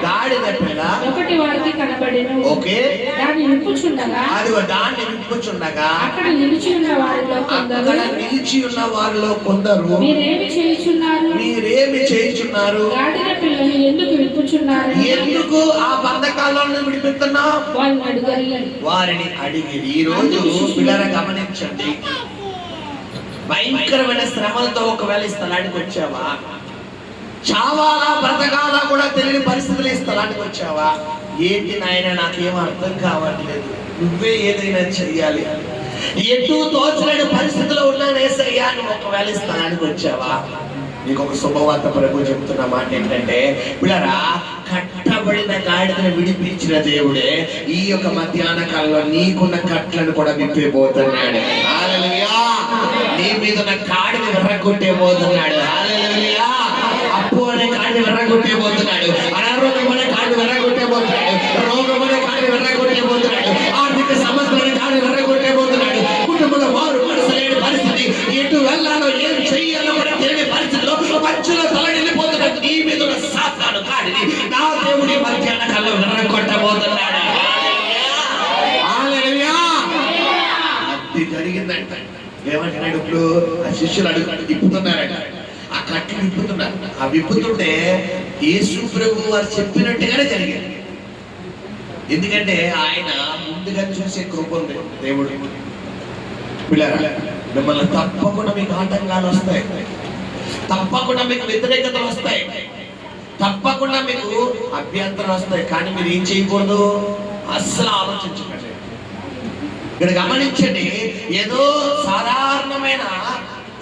గాడిద పిల్ల ఒకటి వారికి కనబడెను. ఓకే, దాన్ని విప్పుచుండగా అదిగో దాన్ని విప్పుచుండగా అక్కడ నిలిచి ఉన్న వారిలో కొందరు మీరేమి చేయుచున్నారు, గాడిద పిల్లను ఎందుకు విప్పుచున్నారు, ఎందుకు ఆ బంధకాలను విడిపిస్తున్నావు వారిని అడిగి. ఈ రోజు పిల్లల గమనించండి, భయంకరమైన శ్రమలతో ఒకవేళ ఈ స్థలానికి వచ్చావా, చావాలా బ్రతకాలా కూడా తెలియని పరిస్థితులు ఈ స్థలానికి వచ్చావా, ఏంటి నాయన నాకేం అర్థం కావట్లేదు, నువ్వే ఏదైనా చెయ్యాలి, ఎటు తోచలేని పరిస్థితిలో ఉన్నాను యేసయ్యా అని ఒకవేళ ఈ స్థలానికి వచ్చావా, నీకు ఒక శుభవార్త ప్రభు చెప్తున్న మాట ఏంటంటే, పిల్లరా కట్టబడిన గాడిదను విడిపించిన దేవుడే ఈ యొక్క మధ్యాహ్న కాలంలో నీకున్న కట్లను కూడా విప్పిపోతున్నాడు. హల్లెలూయా. నీ మీద ఉన్న కాడిని విర్రగొట్టే పోతున్నాడు. హల్లెలూయా. అప్పు అనే కాడిని విర్రగొట్టే పోతున్నాడు, అనారోగ్యం అనే కాడిని విర్రగొట్టే పోతున్నాడు, రోగం అనే కాడిని విర్రగొట్టే పోతున్నాడు, ఆర్థిక సమస్యలు అనే కాడిని విర్రగొట్టే పోతున్నాడు, కుటుంబంలో వారు మనసులేని పరిస్థితి, ఎటు వెళ్ళాలో ఏం చెయ్యాలో కూడా తెలియని పరిస్థితిలో మధ్యలో తలడిల్లిపోతున్నాడు. నీ మీద ఉన్న సాతాను కాడిని నా దేవుడి మధ్యాహ్న కాలంలో విర్రగొట్టబోతున్నాడు. హల్లెలూయా. అది జరిగిందంట. ఏమంటున్నాడు ఇప్పుడు ఆ శిష్యులు విప్పుతున్నారట, ఆ కట్లు విప్పుతున్నారు. ఆ విప్పుతుంటే యేసు ప్రభు వారు చెప్పినట్టుగానే జరిగింది. ఎందుకంటే ఆయన ముందుగా చూసే కృప ఉంది దేవుడు. పిల్లరా మిమ్మల్ని తప్పకుండా మీకు ఆటంకాలు వస్తాయి, తప్పకుండా మీకు వ్యతిరేకతలు వస్తాయి, తప్పకుండా మీకు అభ్యంతరం వస్తాయి, కానీ మీరు ఏం చేయకూడదు, అస్సలు ఆలోచించకండి. ఇక్కడ గమనించండి, ఏదో సాధారణమైన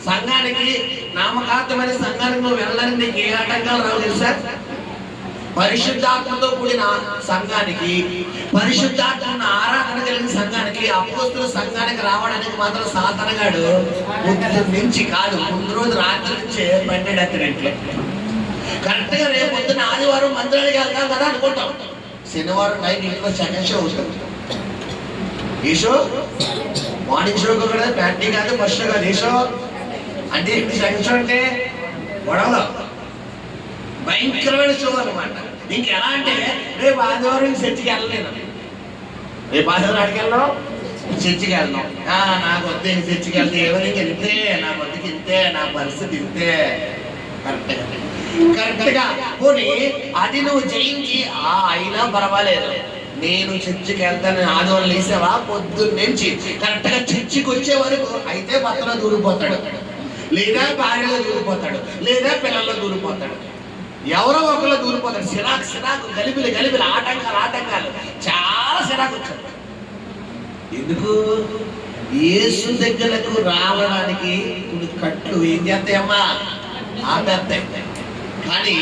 సంఘానికి, నామకార్థమైన సంఘానికి నువ్వు వెళ్ళడానికి నీకు ఏ ఆటంకాలు రావు తెలుసా? పరిశుద్ధాత్మతో కూడిన సంఘానికి, పరిశుద్ధాత్మ ఆరాధన కలిగిన సంఘానికి, అపోస్తుల సంఘానికి రావడానికి మాత్రం సాతనగాడు ముందు నుంచి కాదు, ముందు రోజు రాత్రి నుంచే బండెడెత్తడంటే. కరెక్ట్ గా రేపు పొద్దున ఆదివారం మందిరానికి వెళ్తాం కదా అనుకుంటాం, శనివారం నైట్ ఇంట్లో సెకండ్ షో ఉంటుంది. ఈ షో మార్నింగ్ షో కూడా బ్యాటరీ కాదు, ఫస్ట్ షో కాదు, ఏ షో అంటే ఏంటి? సెకండ్ షో అంటే గొడవలో భయంకరమైన షో అనమాట. ఇంకెలా అంటే రేపు ఆదివారం చర్చికి వెళ్ళలేను, రేపు ఆదివారం అడిగి వెళ్ళాం, చర్చికి వెళ్దాం, నాకు వద్ద చర్చికి వెళ్తే ఎవరికి వెళ్తే నా బతికి ఇంతే, నా పరిస్థితి ఇంతే. కరెక్ట్ గా పోనీ అది నువ్వు జయించి అయినా పర్వాలేదు, నేను చర్చికి వెళ్తాను, ఆదివారం లేసావా పొద్దున్నుంచి కరెక్ట్ గా చర్చికి వచ్చే వరకు అయితే భర్తలో దూరిపోతాడు, లేదా భార్యలో దూరిపోతాడు, లేదా పిల్లల్లో దూరిపోతాడు, ఎవరో ఒకళ్ళు దూరిపోతాడు. సిరాకు గలిబిలి ఆటంకాలు చాలా సిరాకు వచ్చాడు. ఎందుకు? యేసు దగ్గరకు రావడానికి కొన్ని కట్లు ఏం చేస్తాయమ్మా, ఆపేస్తాయి. కానీ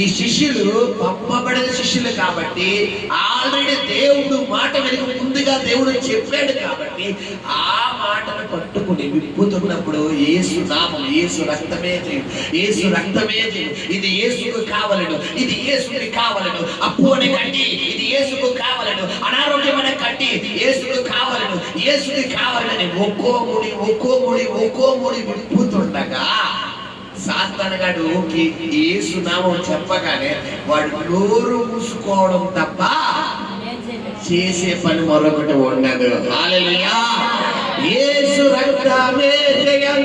ఈ శిష్యులు పంపబడిన శిష్యులు కాబట్టి, ఆల్రెడీ దేవుడు మాట వెనుక ముందుగా దేవుడు చెప్పాడు కాబట్టి ఆ మాటను పట్టుకుని విప్పుతున్నప్పుడు యేసు నామం, యేసు రక్తమే జయం, యేసు రక్తమే జయం, ఇది యేసుకు కావలను, ఇది యేసుకి కావలను, అప్పు అనే కట్టి ఇది యేసుకు కావలను, అనారోగ్యం అనే కట్టి యేసుకు కావలను, యేసుకి కావాలని ఒక్కో ముడి విప్పుతుండగా సాతానుగాడు యేసు నామం చెప్పగానే వాడు నోరు మూసుకోవడం తప్ప చేసే పని మరొకటి ఉండదు. హల్లెలూయా. యేసు రక్తమే జయం,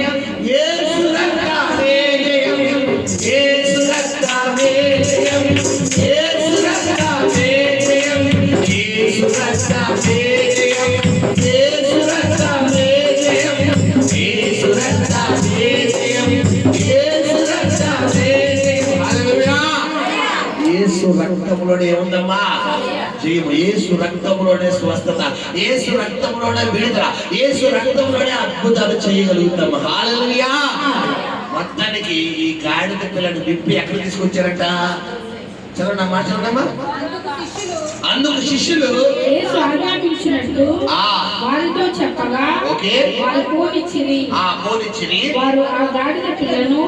యేసు రక్తమే జయం, యేసు రక్తమే జయం, యేసు రక్తమే జయం, యేసు రక్తమే జయం, యేసు రక్తమే జయం, యేసు రక్తమే జయం, యేసు రక్తంలోనే ఉందమ్మా జయము, యేసు రక్తంలోనే స్వస్థత, యేసు రక్తంలోనే విడుదల, యేసు రక్తంలోనే అద్భుతాలు చేయగలుగుతాం. హల్లెలూయా. మొత్తానికి ఈ గాడిద పిల్లను విప్పి ఎక్కడ తీసుకొచ్చారంట? చదవండి అమ్మా, చదవమ్మా. అందుకు శిష్యులు యేసు ఆజ్ఞాపించినట్టు వారితో చెప్పగా ఓకే వారు పోనిచ్చిరి. పోనిచ్చిరి. వారు ఆ గాడిద పిల్లను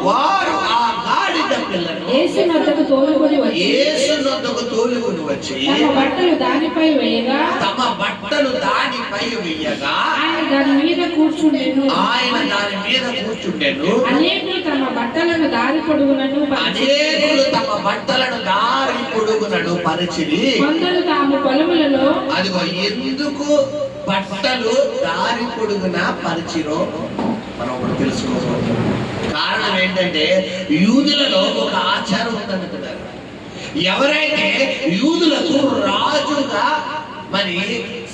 గాడిద పిల్లను యేసు వద్దకు తోలుకొని వచ్చి యేసు నొద్దకు తోలుకొని వచ్చి తమ బట్టలు దానిపై వేయగా తమ బట్టలు దానిపై వేయగా ఆయన దాని మీద కూర్చుండెను. ఆయన దాని మీద కూర్చుండెను. అనేకులు తమ బట్టలను దారి పొడుగునను అనేకులు తమ బట్టలను దారి పొడుగునను పరిచిరి. కొందరు తాము పొలములలో అదిగో ఎందుకు బట్టలు దారి పొడుగున పరిచిరో మనం ఒకటి తెలుసుకోవాలి. కారణం ఏంటంటే యూదులలో ఒక ఆచారం ఉందనుకున్నారు. ఎవరైతే యూదులకు రాజుగా మరి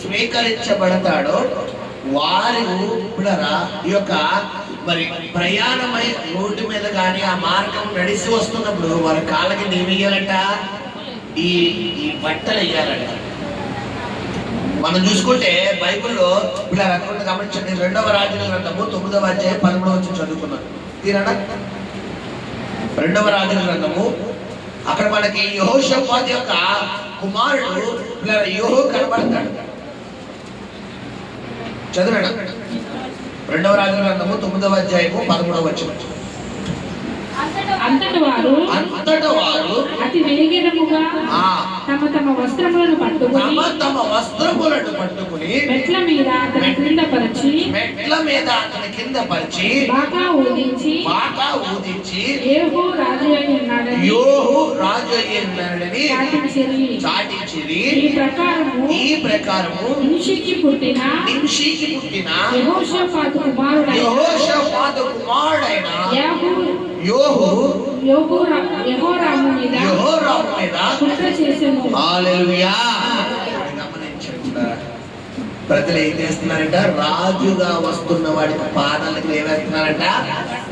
స్వీకరించబడతాడో వారు కూడా ఈ యొక్క మరి ప్రయాణమై రోడ్డు మీద కానీ ఆ మార్గం నడిచి వస్తున్నప్పుడు వారి కాళ్ళకి ఏమి వేయాలంట? ఈ ఈ బట్టలు వేయాలంట. మనం చూసుకుంటే బైబిల్లో ఇలా రకమైన గమనించండి. 2వ రాజుల గ్రంథము 9వ అధ్యాయం 13వ వచనం చదువుకున్నాం. తీరాడా? 2వ రాజుల గ్రంథము అక్కడ మనకి యెహోషాపాతు యొక్క కుమారుడు ఇలా యోహు కనబడతాడు. చదువురా. 2వ రాజుల గ్రంథము 9వ అధ్యాయము 13వ వచనం. అంతట వారు అతి వేగముగా తమ తమ వస్త్రములను పట్టుకుని మెట్ల మీద అతని కింద పరిచి బాకా ఊదించి యోహు రాజు అయ్యున్నాడని చాటించిరి. ఈ ప్రకారము నింషికి పుట్టిన యెహోషాపాతు కుమారుడైన యెహోరాము మీద కుట్ర చేసెను. హల్లెలూయా. ప్రజలు ఏం చేస్తున్నారంట? రాజుగా వస్తున్న వాడికి పాదాలకు ఏమేస్తున్నారంట?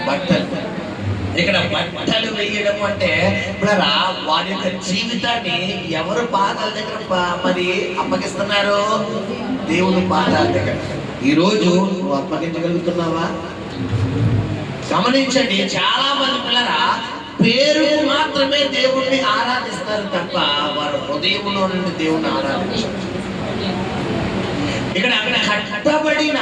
బట్టలు. ఇక్కడ బట్టలు వేయడం అంటే వారి యొక్క జీవితాన్ని ఎవరు పాదాల దగ్గర మరి అప్పగిస్తున్నారు? దేవుని పాదాల దగ్గర. ఈరోజు నువ్వు అప్పగించగలుగుతున్నావా? గమనించండి, చాలా మంది పిల్లరా పేరు మాత్రమే దేవుణ్ణి ఆరాధిస్తారు తప్ప వారు హృదయంలో నుండి దేవుణ్ణి ఆరాధించారు. ఇక్కడ కట్టబడిన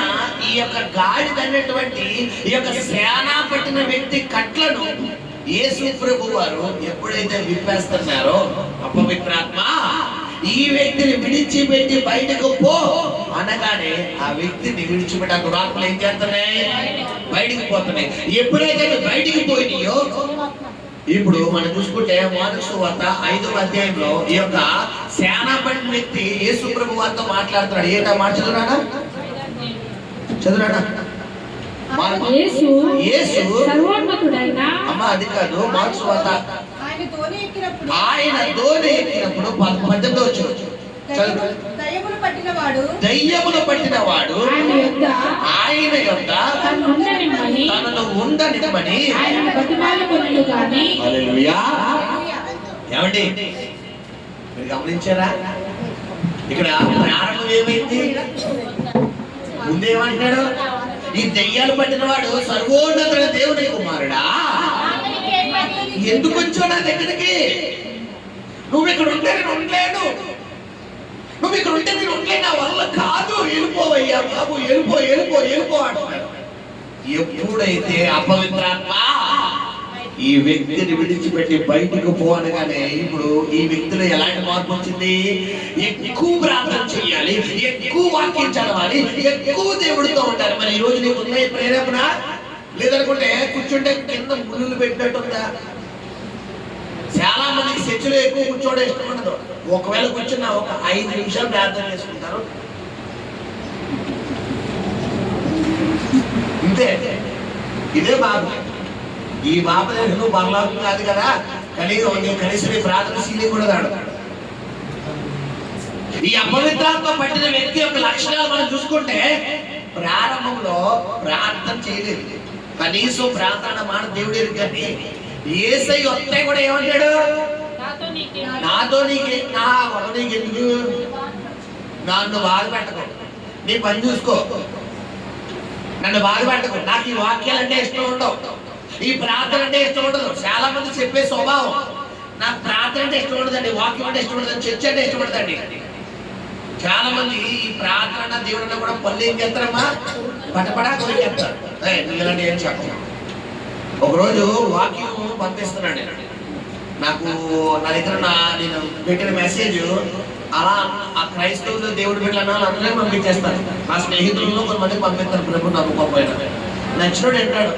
ఈ యొక్క గాడిద అనేటువంటి ఈ యొక్క సేనా పట్టిన వ్యక్తి కట్లను యేసు ప్రభు వారు ఎప్పుడైతే విప్పేస్తున్నారో అపవిత్రాత్మ ఈ వ్యక్తిని విడిచిపెట్టి బయటకు పో అనగానే ఆ వ్యక్తిని విడిచిపెట్టి ఆ దురాత్మలు ఏం చేస్తున్నాయి? బయటికి పోతున్నాయి. ఎప్పుడైతే బయటికి పోయినాయో ఇప్పుడు మనం చూసుకుంటే మార్కు సువార్త 5వ అధ్యాయంలో ఈ యొక్క సేనాపతి వ్యక్తి యేసు ప్రభు వారితో మాట్లాడుతున్నాడు. ఏంటా మాట? చదువురాడా? అమ్మా అది కాదు. మార్కు సువార్త ఆయన దోణి ఎక్కినప్పుడు 18వ వచనం దయ్యములు పట్టిన వాడు ఆయన యొక్క తనను ఉండనిమ్మని. హల్లెలూయా. ఏమండి మీరు గమనించారా? ఇక్కడ ప్రారంభం ఏమైంది? ముందేమంటాడు? ఈ దయ్యాలు పట్టిన వాడు సర్వోన్నతుడైన దేవుని కుమారుడా, ఎందుకు వచ్చావు నా దగ్గరికి? నువ్వు ఇక్కడ ఉంటే నేను ఉండలేను, నువ్వు ఇక్కడ ఉంటే నేను ఉండలేను, నా వల్ల కాదు, వెళ్ళిపోవయ్యా బాబు, వెళ్ళిపో అంటున్నాడు. ఎప్పుడైతే అపవిత్రాత్మ ఈ వ్యక్తిని విడిచిపెట్టి బయటకు పోనగానే ఇప్పుడు ఈ వ్యక్తిలో ఎలాంటి మార్పు వచ్చింది? ఎక్కువ ప్రార్థన చేయాలి, ఎక్కువ వాక్యం చదవాలి, ఎక్కువ దేవుడితో ఉండాలి. మరి ఈ రోజు నీకు ఉన్న ప్రేరేపణ లేదనుకుంటే కూర్చుంటే కింద ముళ్ళు పెట్టినట్టుందా? చాలా మందికి చర్చిలో ఎక్కువ కూర్చోవడం ఇష్టం ఉండదు. ఒకవేళ కూర్చున్న ఒక 5 నిమిషాలు ప్రార్థన చేసుకుంటారు, ఇంతే. ఇదే బాబు. ఈ బాబు దగ్గర నువ్వు బర్లాభం కాదు కదా, కనీసం ప్రార్థన శీలి కూడా రాడు. ఈ అపవిత్రాత్మ పట్టిన వ్యక్తి యొక్క లక్షణాలు మనం చూసుకుంటే ప్రారంభంలో ప్రార్థన చేయలేదు, కనీసం ప్రార్థన మాట దేవుడు కానీ యేసై వస్తే కూడా ఏమంటాడు? నాతో నీకెందుకు, నన్ను బాధ పెట్టకు, నీ పని చూసుకో, నన్ను బాధ పెట్టకు, నాకు ఈ వాక్యాలు అంటే ఇష్టం ఉండవు, ఈ ప్రార్థన అంటే ఇష్టం ఉండదు. చాలా మంది చెప్పే స్వభావం, నాకు ప్రార్థన అంటే ఇష్టం ఉండదండి, వాక్యం అంటే ఇష్టం ఉండదు, చర్చ అంటే ఇష్టం ఉండదండి. చాలా మంది ఈ ప్రార్థన దేవుడు కూడా పళ్ళు ఏం చేస్తారమ్మా? పటపడా కొని చేస్తారు. ఇలాంటి ఏం చెప్పు, ఒకరోజు వాక్యం పంపిస్తున్నాడు నాకు, నా దగ్గర నేను పెట్టిన మెసేజ్ అలా ఆ క్రైస్తవులు దేవుడు బిడ్డలు అందరూ పంపించేస్తాను. నా స్నేహితులను కొంతమందికి పంపిస్తాను, ప్రభు నమ్ముకోకపోయినా. నచ్చినోడు వింటాడు,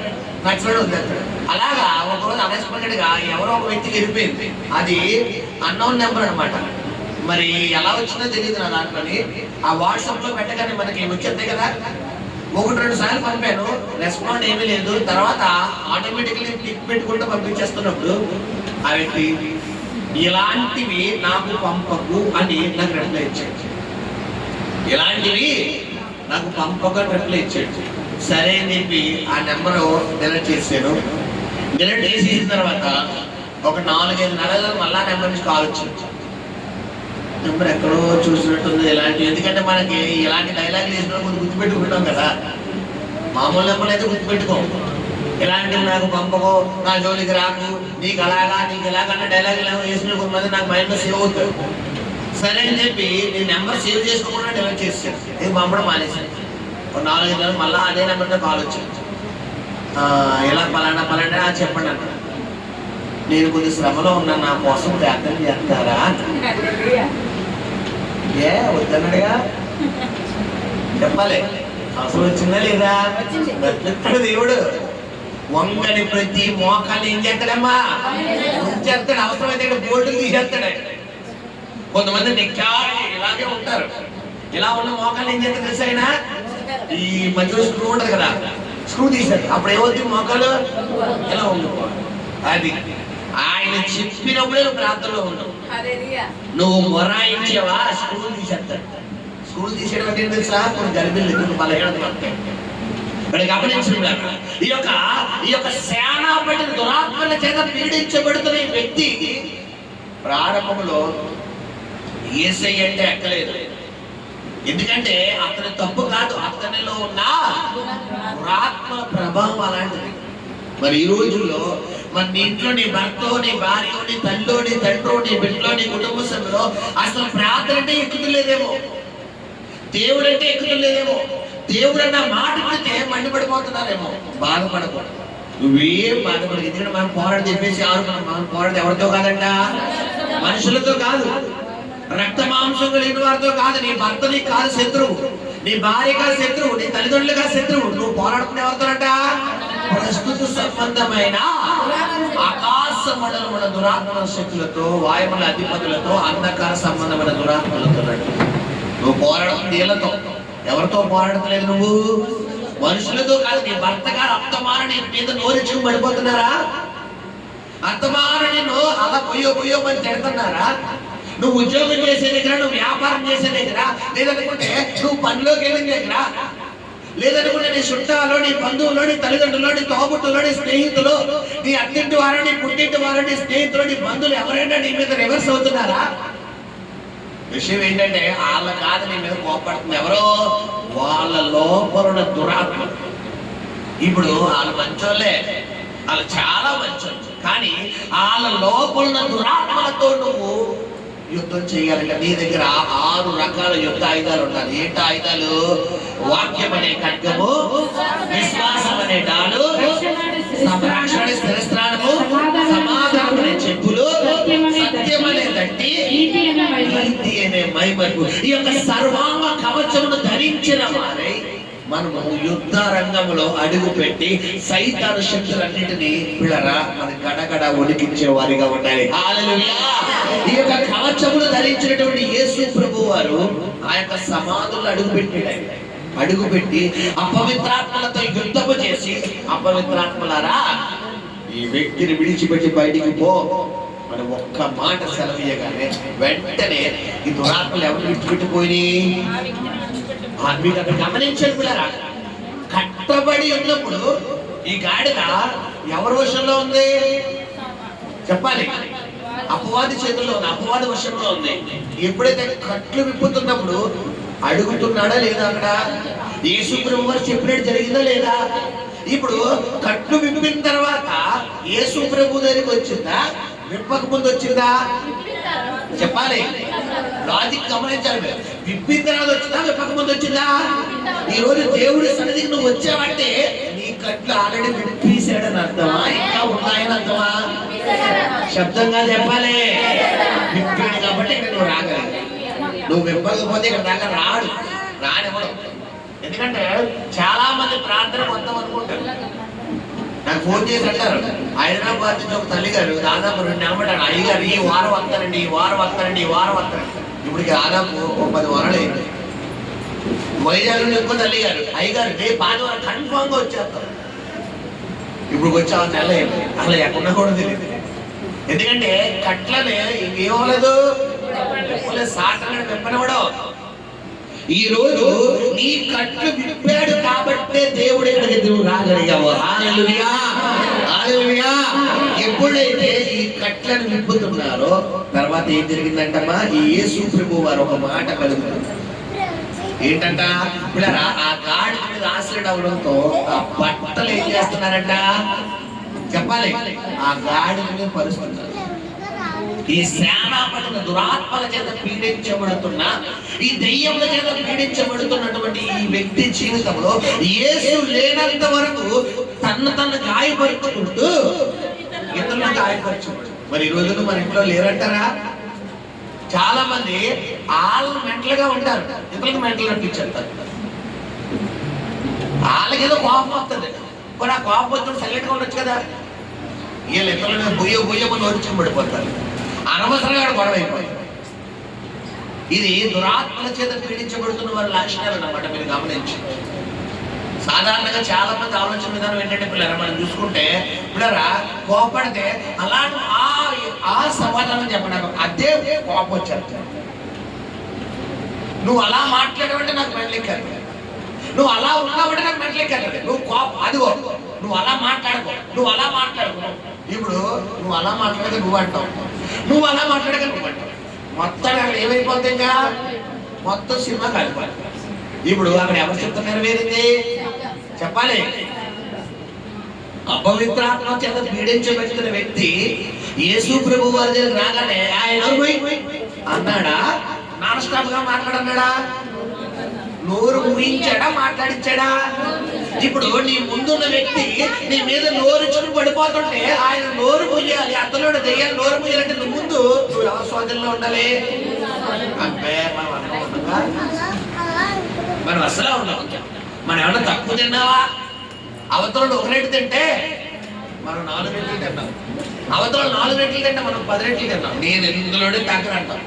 నచ్చినోడు వదిలేస్తాడు. అలాగా ఒకరోజు అన్ఎక్స్పెక్టెడ్ గా ఎవరో ఒక వ్యక్తికి వెళ్ళిపోయింది. అది అన్నోన్ నెంబర్ అనమాట. మరి ఎలా వచ్చిందో తెలియదు నా దాంట్లోని. ఆ వాట్సాప్ లో పెట్టగానే మనకి వచ్చేద్దాయి కదా, 1-2 సార్లు పంపాను, రెస్పాండ్ ఏమీ లేదు. తర్వాత ఆటోమేటిక్లీ టిక్ పెట్టుకుంటూ పంపించేస్తున్నప్పుడు ఆ వ్యక్తి ఇలాంటివి నాకు పంపకు అని నాకు రిప్లై ఇచ్చాడు. ఇలాంటివి నాకు పంపకు అని రిప్లై ఇచ్చాడు. సరే అని చెప్పి ఆ నెంబరు డిలీట్ చేశాను. డిలీట్ చేసిన తర్వాత ఒక 4-5 నెలలు మళ్ళా నెంబర్ నుంచి కాల్ వచ్చింది. నెంబర్ ఎక్కడో చూసినట్టుంది ఇలాంటివి. ఎందుకంటే మనకి ఇలాంటి డైలాగ్ వేసిన ముందు గుర్తుపెట్టుకుంటాం కదా, మామూలు నెంబర్లు అయితే గుర్తుపెట్టుకోము. ఇలాంటివి నాకు పంపకో, నా జోలికి రాకు, నీకు అలాగా నీకు ఇలాగన్నా డైలాగులు వేసిన కొంతమంది నాకు మైండ్లో సేవ్ అవుతారు. సరే అని చెప్పి నేను నెంబర్ సేవ్ చేసుకోకుండా డిలీట్ చేసాను. నేను పంపడం మానేసాను. ఒక 4-5 నెలలు మళ్ళీ అదే నెంబర్తో కాల్ వచ్చింది. ఇలా పలానా చెప్పండి అన్న. నేను కొద్ది శ్రమలో ఉన్నాను, నా కోసం ప్రార్థన చేస్తారా? ఏ వద్దన్నాడుగా, చెప్పాలి. అవసరం వచ్చిందా లేదా? బతికిస్తాడు దేవుడు. వంగని ప్రతి మోకాన్ని ఏం చేస్తాడమ్మా? చేస్తాడు. అవసరమైతే బోల్టులు తీసేస్తాడు. కొంతమంది నిక్కాలి ఇలాగే ఉంటారు. ఇలా ఉన్న మోకాన్ని ఏం చేస్తాడు తెలుసు ఆయన? ఈ మధ్యలో స్క్రూ ఉంటది కదా, స్క్రూ తీసాడు. అప్పుడు ఏమవుతుంది? మోకాలు ఇలా ఉండిపోవాలి. అది ఆయన చెప్పినప్పుడే నువ్వు ప్రార్థనలో ఉండవు. నువ్వు మొరాయించేవా స్కూల్ తీసేస్తాడు. స్కూల్ తీసేయడం అంటే తెలుసా? కొన్ని గర్భిణులు ఎదురు బలహీనతలు గమనించిన ఈ యొక్క సేనాపతి దురాత్మల చేత పీడించబడుతున్న ఈ వ్యక్తి ప్రారంభంలో యేసయ్య అంటే ఎక్కలేదు. ఎందుకంటే అతని తప్పు కాదు, అతనిలో ఉన్న దురాత్మల ప్రభావం అలాంటిది. మరి ఈ రోజుల్లో మరి నీ ఇంట్లో నీ భర్తో, నీ భార్యో, నీ తల్లో, నీ తండ్రో, నీ బిడ్డలో, నీ కుటుంబ సభ్యులో అసలు ప్రార్థన అంటే ఎక్కుతులేదేమో, దేవుడు అంటే ఎక్కుతులేదేమో, దేవుడు అన్న మాట వింటే మండిపడిపోతున్నారేమో. బాధపడకూడదు, నువ్వేం బాధపడదు. ఎందుకంటే మనం పోరాడి చెప్పేసి మనం పోరాడి ఎవరితో కాదంట? మనుషులతో కాదు, రక్త మాంసం కలిగిన వారితో కాదు. నీ భర్త నీకు కాదు శత్రువు, నీ భార్య కాదు శత్రువు, నీ తల్లిదండ్రులు కాదు శత్రువు. నువ్వు పోరాడుతున్న ఎవరితోనంట? ప్రస్తుత సంబంధమైన ఆకాశ మండలముల దురాత్మల శక్తులతో, వాయుముల అధిపతులతో, అంధకార సంబంధమైన దురాత్మలతో. నువ్వు పోరాడుతుంది వీళ్ళతో. ఎవరితో పోరాడతలేదు నువ్వు? మనుషులతో కాదు. నీ భర్త గారు అత్తమాన నీ మీద నోరిచ్చుకు పడిపోతున్నారా? అత్తమాన నేను అలా పొయ్యో అని తిడుతున్నారా? నువ్వు ఉద్యోగం చేసే దగ్గర, నువ్వు వ్యాపారం చేసే దగ్గర, లేదనుకుంటే నువ్వు పనిలోకి వెళ్ళిన దగ్గర, లేదనుకుంటే నీ చుట్టాలో, నీ బంధువులో, నీ తల్లిదండ్రులు, నీ తోబుట్టులో, నీ స్నేహితులు, నీ అత్తింటి వారు, నీ పుట్టింటి వారు, నీ స్నేహితులు, నీ బంధువులు ఎవరైనా నీ మీద రివర్స్ అవుతున్నారా? విషయం ఏంటంటే వాళ్ళ కాదు నీ మీద కోపడుతుంది. ఎవరో వాళ్ళ లోపల దురాత్మ. ఇప్పుడు వాళ్ళు మంచోళ్ళే, వాళ్ళు చాలా మంచోళ్ళు, కానీ వాళ్ళ లోపల దురాత్మలతో నువ్వు యుద్ధం చేయాలంటే నీ దగ్గర 6 రకాల యుద్ధ ఆయుధాలు ఉండాలి. ఏంటి ఆయుధాలు? వాక్యం అనే ఖడ్గము, విశ్వాసం అనే డాలు, సంరక్షణ శిరస్త్రాణము, సమాధానం అనే చెప్పులు, సత్యం అనే దట్టి, నీతి అనే మైమరుపు. ఈ యొక్క సర్వాంగ కవచమును ధరించిన వారై మనము యుద్ధ రంగంలో అడుగు పెట్టి సైతాను శక్తులన్నింటినీ పిల్లరా మన గడగడ ఒలికించే వారిగా ఉండాలి. హల్లెలూయా. ఈ యొక్క కవచములు ధరించినటువంటి యేసు ప్రభు వారు ఆ యొక్క సమాధుల్లో అడుగుపెట్టి అపవిత్రాత్మలతో యుద్ధము చేసి, అపవిత్రాత్మలారా ఈ వ్యక్తిని విడిచిపెట్టి బయటికి పో మన ఒక్క మాట సెలవీయగానే వెంటనే ఈ దురాత్మలు ఎవరు విడిచిపెట్టిపోయి మీరు అక్కడ గమనించండి పిల్లరా. కట్టబడి ఉన్నప్పుడు ఈ గాడిద ఎవరి వశంలో ఉంది చెప్పాలి? అపవాది చేతుల్లో ఉంది, అపవాది వశంలో ఉంది. ఎప్పుడైతే కట్లు విప్పుతున్నప్పుడు అడుగుతున్నాడా లేదా? అక్కడ యేసు ప్రభువు వారు చెప్పినట్టు జరిగిందా లేదా? ఇప్పుడు కట్లు విప్పిన తర్వాత యేసు ప్రభు దగ్గరికి వచ్చిందా, విప్పక ముందు వచ్చిందా? చెప్పాలి, లాజిక్ గమనించాలి. విప్పిన తర్వాత వచ్చిందా, విప్పక ముందు వచ్చిందా? ఈ రోజు దేవుడి సన్నిధికి నువ్వు వచ్చావంటే నీ కట్లు ఆల్రెడీ విప్పేసాడని అర్థమా, ఇంకా ఉన్నాయని అర్థమా? శబ్దంగా చెప్పాలి. విప్పాడు కాబట్టి ఇక్కడ నువ్వు రాగలవు. నువ్వు విప్పకపోతే ఇక్కడ దాకా రానివ్వడం. ఎందుకంటే చాలా మంది ప్రార్థన మొత్తం అనుకుంటారు. నాకు ఫోన్ చేసి అంటారు, హైదరాబాద్ నుంచి ఒక తల్లి గారు దాదాపు 2 నెలలు పట్టాడు. అయ్యగారు ఈ వారం వస్తానండి, ఈ వారం వస్తానండి, ఈ వారం వస్తానండి. ఇప్పటికి దాదాపు 10 వారాలు అయింది. వైజాగ్ నుండి ఇంకో తల్లి గారు, అయ్యగారు రేపు ఆదివారం కన్ఫామ్ గా వచ్చేస్తారు. ఇప్పుడు వచ్చి 6 నెలలు అయింది. అసలు ఎక్కడున్నా కూడా తెలియదు. ఎందుకంటే కట్లనే ఇంకేమలేదు, సాటలు విప్పనివ్వడం. ఈ రోజు నీ కట్లు విప్పాడు కాబట్టే దేవుడు ఇక్కడికి నువ్వు రాగలిగావు. హల్లెలూయా, హల్లెలూయా. ఎప్పుడైతే ఈ కట్లను విప్పుతున్నారో తర్వాత ఏం జరిగిందంటమ్మా, ఈ యేసు ప్రభువు వారు ఒక మాట కలుగుతారు. ఏంటంట, ఇప్పుడు ఆ గాడి మీద ఆశ్రయం అవడంతో ఆ బట్టలు ఏం చేస్తున్నారంట చెప్పాలి, ఆ గాడిని పరుస్తున్నారు. ఈ సేనాపతిని దురాత్మల చేత పీడించబడుతున్న, ఈ దెయ్యముల చేత పీడించబడుతున్నటువంటి ఈ వ్యక్తి జీవితంలో యేసు లేనంత వరకు తన్ను గాయపరుచుకుంటూ ఇతరులను గాయపరచబడు. మరి ఈ రోజున మన ఇంట్లో లేరంటారా? చాలా మంది వాళ్ళు మెంటల్గా ఉంటారు, ఇతరులకు మెంటల్ అనిపించేస్తారు. వాళ్ళకి ఏదో కోపం వస్తుంది, మరి ఆ కోపం వచ్చినప్పుడు సైలెంట్గా ఉండొచ్చు కదా. వీళ్ళు ఇతరులను బొయ్యమని వచ్చి పడిపోతారు. అనవసరంగా గొడవ అయిపోయింది. ఇది దురాత్మల చేత పీడించబడుతున్న వారి లక్షణాలు అన్నమాట. మీరు గమనించి సాధారణంగా చాలా మంది ఆలోచన విధానం ఏంటంటే, పిల్లరా మనం చూసుకుంటే పిల్లరా కోపడితే అలాంటి ఆ సమాధానం చెప్పడానికి అదే కోపం వచ్చారు. నువ్వు అలా మాట్లాడమంటే నాకు మెంటలెక్కాలి, నువ్వు అలా ఉన్నావంటే నాకు మెంటలెక్కాలి. నువ్వు కోపం అదిగో, నువ్వు అలా మాట్లాడుకో, నువ్వు అలా మాట్లాడుకో. ఇప్పుడు నువ్వు అలా మాట్లాడక నువ్వు అంటావు, నువ్వు అలా మాట్లాడక నువ్వు అంటావు. మొత్తం అక్కడ ఏమైపోతుంది, ఇంకా మొత్తం సినిమా కాలిపోయి. ఇప్పుడు అక్కడ ఎవరు చెప్తున్నారు నెరవేరింది చెప్పాలి. అపవిత్రాత్మ చేత పీడించబడుతున్న వ్యక్తి యేసు ప్రభు వారి దగ్గర రాగానే ఆయన అన్నాడా, నాన్ స్టాప్ గా మాట్లాడన్నాడా, నోరు ముయించాడా, మాట్లాడించాడా? ఇప్పుడు నీ ముందున్న వ్యక్తి నీ మీద నోరుచుకుని పడిపోతుంటే ఆయన నోరు ముయ్యాలి. అతను దెయ్యాలి, నోరు ముయ్యాలంటే నువ్వు ముందు నువ్వు ఎవరి స్వాధీనంలో ఉండాలి. అబ్బే మనం అసలు ఉన్నాం. మనం ఏమన్నా తక్కువ తిన్నావా? అవతల 1 రెట్లు తింటే మనం 4 రెట్లు తిన్నాం. అవతల 4 రెట్లు తింటే మనం 10 రెట్లు తిన్నాం. నేను ఎందులోనే తగ్గనంటాం.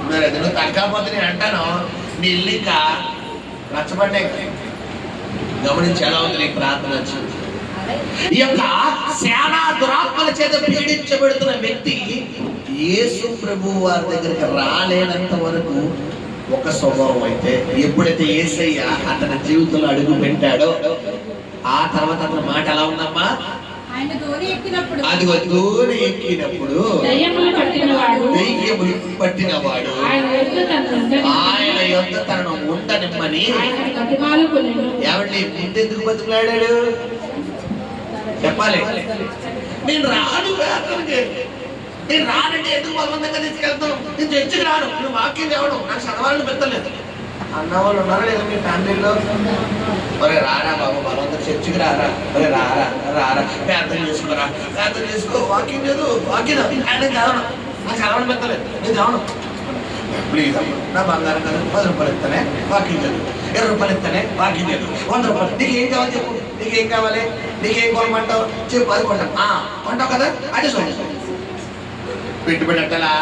మరి అది నువ్వు తగ్గకపోతే నేను అంటాను, నీ ఇల్లు ఇంకా నచ్చబడ్డాయి. గమనించి ఎలా ఉంది నీకు ప్రార్థన వచ్చింది. ఈ యొక్క సేనా దురాత్మల చేత పీడించబడుతున్న వ్యక్తి యేసు ప్రభు వారి దగ్గరికి రాలేనంత వరకు ఒక స్వభావం అయితే, ఎప్పుడైతే యేసయ్య అతని జీవితంలో అడుగు పెట్టాడో ఆ తర్వాత అతని మాట ఎలా ఉందమ్మా, అదిగో దూరి ఎక్కినప్పుడు దెయ్యములు పట్టినవాడు ఆయన యొద్ద తనను ఉండనిమ్మని ఏమండి ముందెందుకు బతుకులాడాడు చెప్పాలి. నేను రాను, నేను రానంటే ఎందుకు బలవంతంగా తీసుకెళ్తాను, నేను చర్చికి రాను, నువ్వు వాక్యం తేవడం నాకు చదవాలని పెద్దలేదు అన్నవాళ్ళు ఉన్నారా లేదా మీ ఫ్యామిలీలో? మరి రారా బాబు, బలవంతం చర్చికి రారా, మరి రారా రారా, ప్రార్థన చేసుకోరా, ప్రార్థన చేసుకో, వాక్యం లేదు, వాక్యం ఆయన చదవడం నాకు చదవడం పెద్దలేదు, నేను చదవడం. ప్లీజ్ అమ్మ, నా బంగారం కదా, 10 రూపాయలు ఇస్తానే వాక్యం చదువు, 20 రూపాయలు ఇస్తానే వాక్యం చదువు, 100 రూపాయలు. నీకు ఏం కావాలి చెప్పు, నీకేం కావాలి, నీకేం కొనమంటావు చెప్పు, అది కొంటాం. కొంటావు కదా, అదే చూడండి. పెట్టుబడి ఎట్టాలా,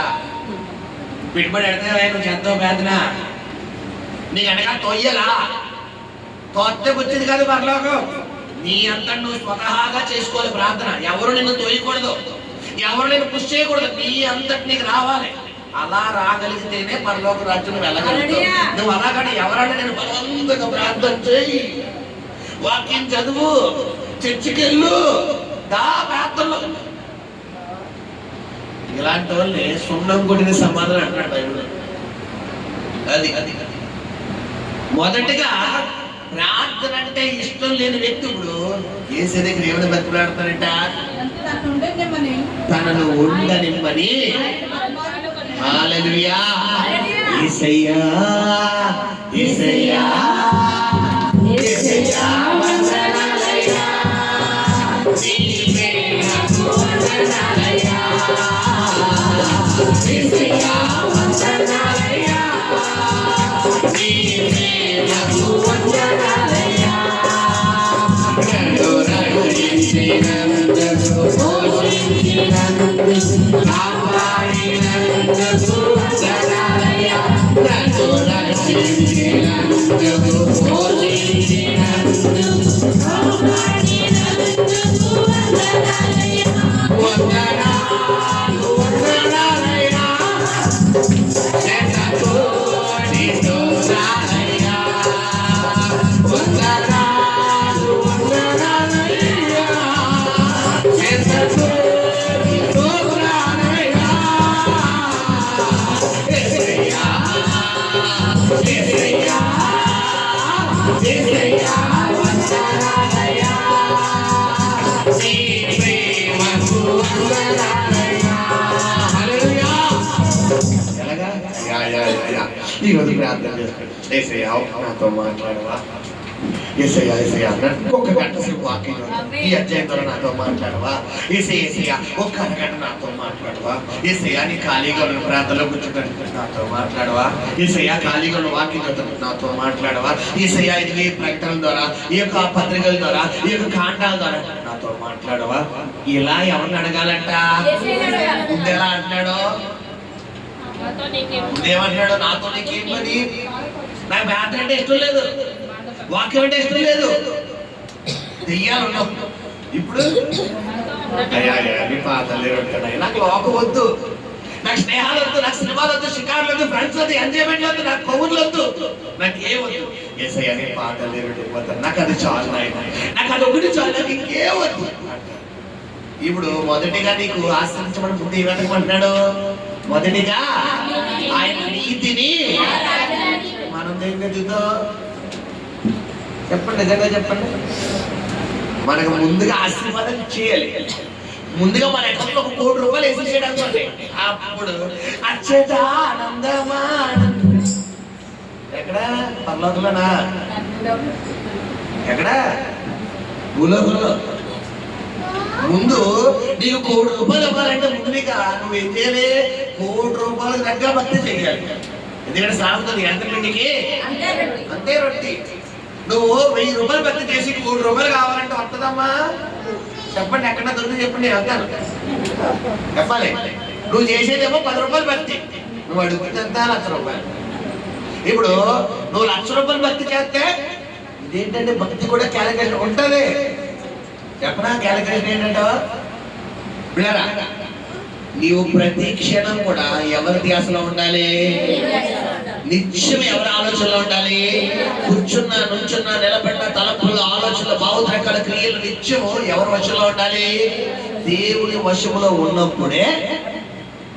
పెట్టుబడి ఎడితే నువ్వు చేద్దావు ప్రార్థన, నీకు అనగా తొయ్యలా, తొత్తే వచ్చింది కాదు పరలోకం. నీ అంతా నువ్వు స్వతహాగా చేసుకోవాలి ప్రార్థన. ఎవరు నిన్ను తొయ్యకూడదు, ఎవరు నిన్ను పుష్ చేయకూడదు, నీ అంతటి నీకు రావాలి. అలా రాగలిగితేనే పరలోక రాజ్యం వెళ్ళగలుగుతావు. నువ్వు అలా కానీ ఎవరైనా నేను బలవంతంగా ప్రార్థన చేయి, వాక్యం చదువు, చర్చికి వెళ్ళు, దా ప్రార్థనలో, ఇలాంటి వాళ్ళని సున్నం కొట్టిన సమాధానం అంటున్నాడు బైబిల్. అది మొదటిగా ప్రార్థన అంటే ఇష్టం లేని వ్యక్తి ఇప్పుడు యేసు దగ్గర ఏమైనా బతిలాడుతారంట, తనను ఉండనిమ్మని. హల్లెలూయా, యేసయ్యా యేసయ్యా యేసయ్యా వందనాలయ్యా. ఈరోజు ప్రార్థన చేస్తాడు. యేసయ్యా నాతో మాట్లాడవా, యేసయ్యా యేసయ్యా ఒక్క గంట సేపు వాక్యం ఈ అధ్యాయం ద్వారా నాతో మాట్లాడవా, యేసయ్యా ఒక్క అరగంట నాతో మాట్లాడవా, యేసయ్యా నీ ఖాళీగా ఉన్న ప్రార్థనలో కూర్చుంటాను నాతో మాట్లాడవా, యేసయ్యా ఖాళీగా ఉన్న వాక్యం నాతో మాట్లాడవా, యేసయ్యా ఇది ప్రకటనల ద్వారా, ఈ యొక్క పత్రికల ద్వారా, ఈ యొక్క కాండాల ద్వారా నాతో మాట్లాడవా. ఇలా ఎవరిని అడగాలంట? ముందెలా అంటున్నాడో ఏమంటున్నాడు? నాతో నీకేం పని? నాకు ప్రార్థన అంటే ఇష్టం లేదు, వాక్యం అంటే ఇష్టం లేదు, దెయ్యాలు ఉన్నావు. ఇప్పుడు నాకు లోకం వద్దు, నాకు స్నేహాలు వద్దు, నాకు సినిమాలు వద్దు, షికార్లు వద్దు, ఫ్రెండ్స్ వద్దు, ఎంజాయ్మెంట్ వద్దు, నాకు కబుర్లు వద్దు, నాకు ఏ వద్దు. ఏసయ్యా నీ పాటలు వెళ్ళిపోతాను, నాకు అది చాలు నాయన, నాకు అది ఒకటి చాలు, నాకు ఇంకే వద్దు. ఇప్పుడు మొదటిగా నీకు ఆశ్రయించమని ముందు ఏమంటున్నాడు? మొదటిగా ఆయన నీతిని మనం దేని చెప్పండి, నిజంగా చెప్పండి. మనకు ముందుగా ఆశీర్వాదం చేయాలి. ముందుగా మన అకౌంట్లో ఒక ₹1,00,00,000 వేసేసాడు అనుకోండి, అప్పుడు అచ్చట ఆనందమా. ఎక్కడ? పరలోకంలోనా? ఎక్కడ? భూలోకంలో. ముందు నీకు ₹1,00,00,000 ఇవ్వాలంటే ముందు నీకు నువ్వేం చేయాలి? ₹1,00,00,000 తగ్గ భక్తి చేయాలి. ఎందుకంటే సాగుతుంది ఎంత పిండికి అంతే రొట్టి. నువ్వు ₹1,000 భక్తి చేసి ₹1,00,000 కావాలంటే వస్తుందమ్మా? చెప్పండి, ఎక్కడ దొరికి చెప్పండి, నేను వెళ్తాను చెప్పాలి. నువ్వు చేసేదేమో ₹10 భక్తి, నువ్వు అడుగుతుంది ఎంత? ₹1,00,000. ఇప్పుడు నువ్వు ₹1,00,000 భక్తి చేస్తే ఇదేంటంటే భక్తి కూడా క్యాలిక్యులేషన్ ఉంటుంది. చెప్పనా క్యాలిక్యులేషన్ ఏంటంటే బిళ్ళరా, నీవు ప్రతి క్షణం కూడా ఎవరి ధ్యాసలో ఉండాలి? నిత్యం ఎవరి ఆలోచనలో ఉండాలి? కూర్చున్నా, నుంచున్నా, నిలబడిన తలపులు, ఆలోచనలు, భావోద్రేకాల క్రియలు నిత్యము ఎవరి వశంలో ఉండాలి? దేవుని వశములో ఉన్నప్పుడే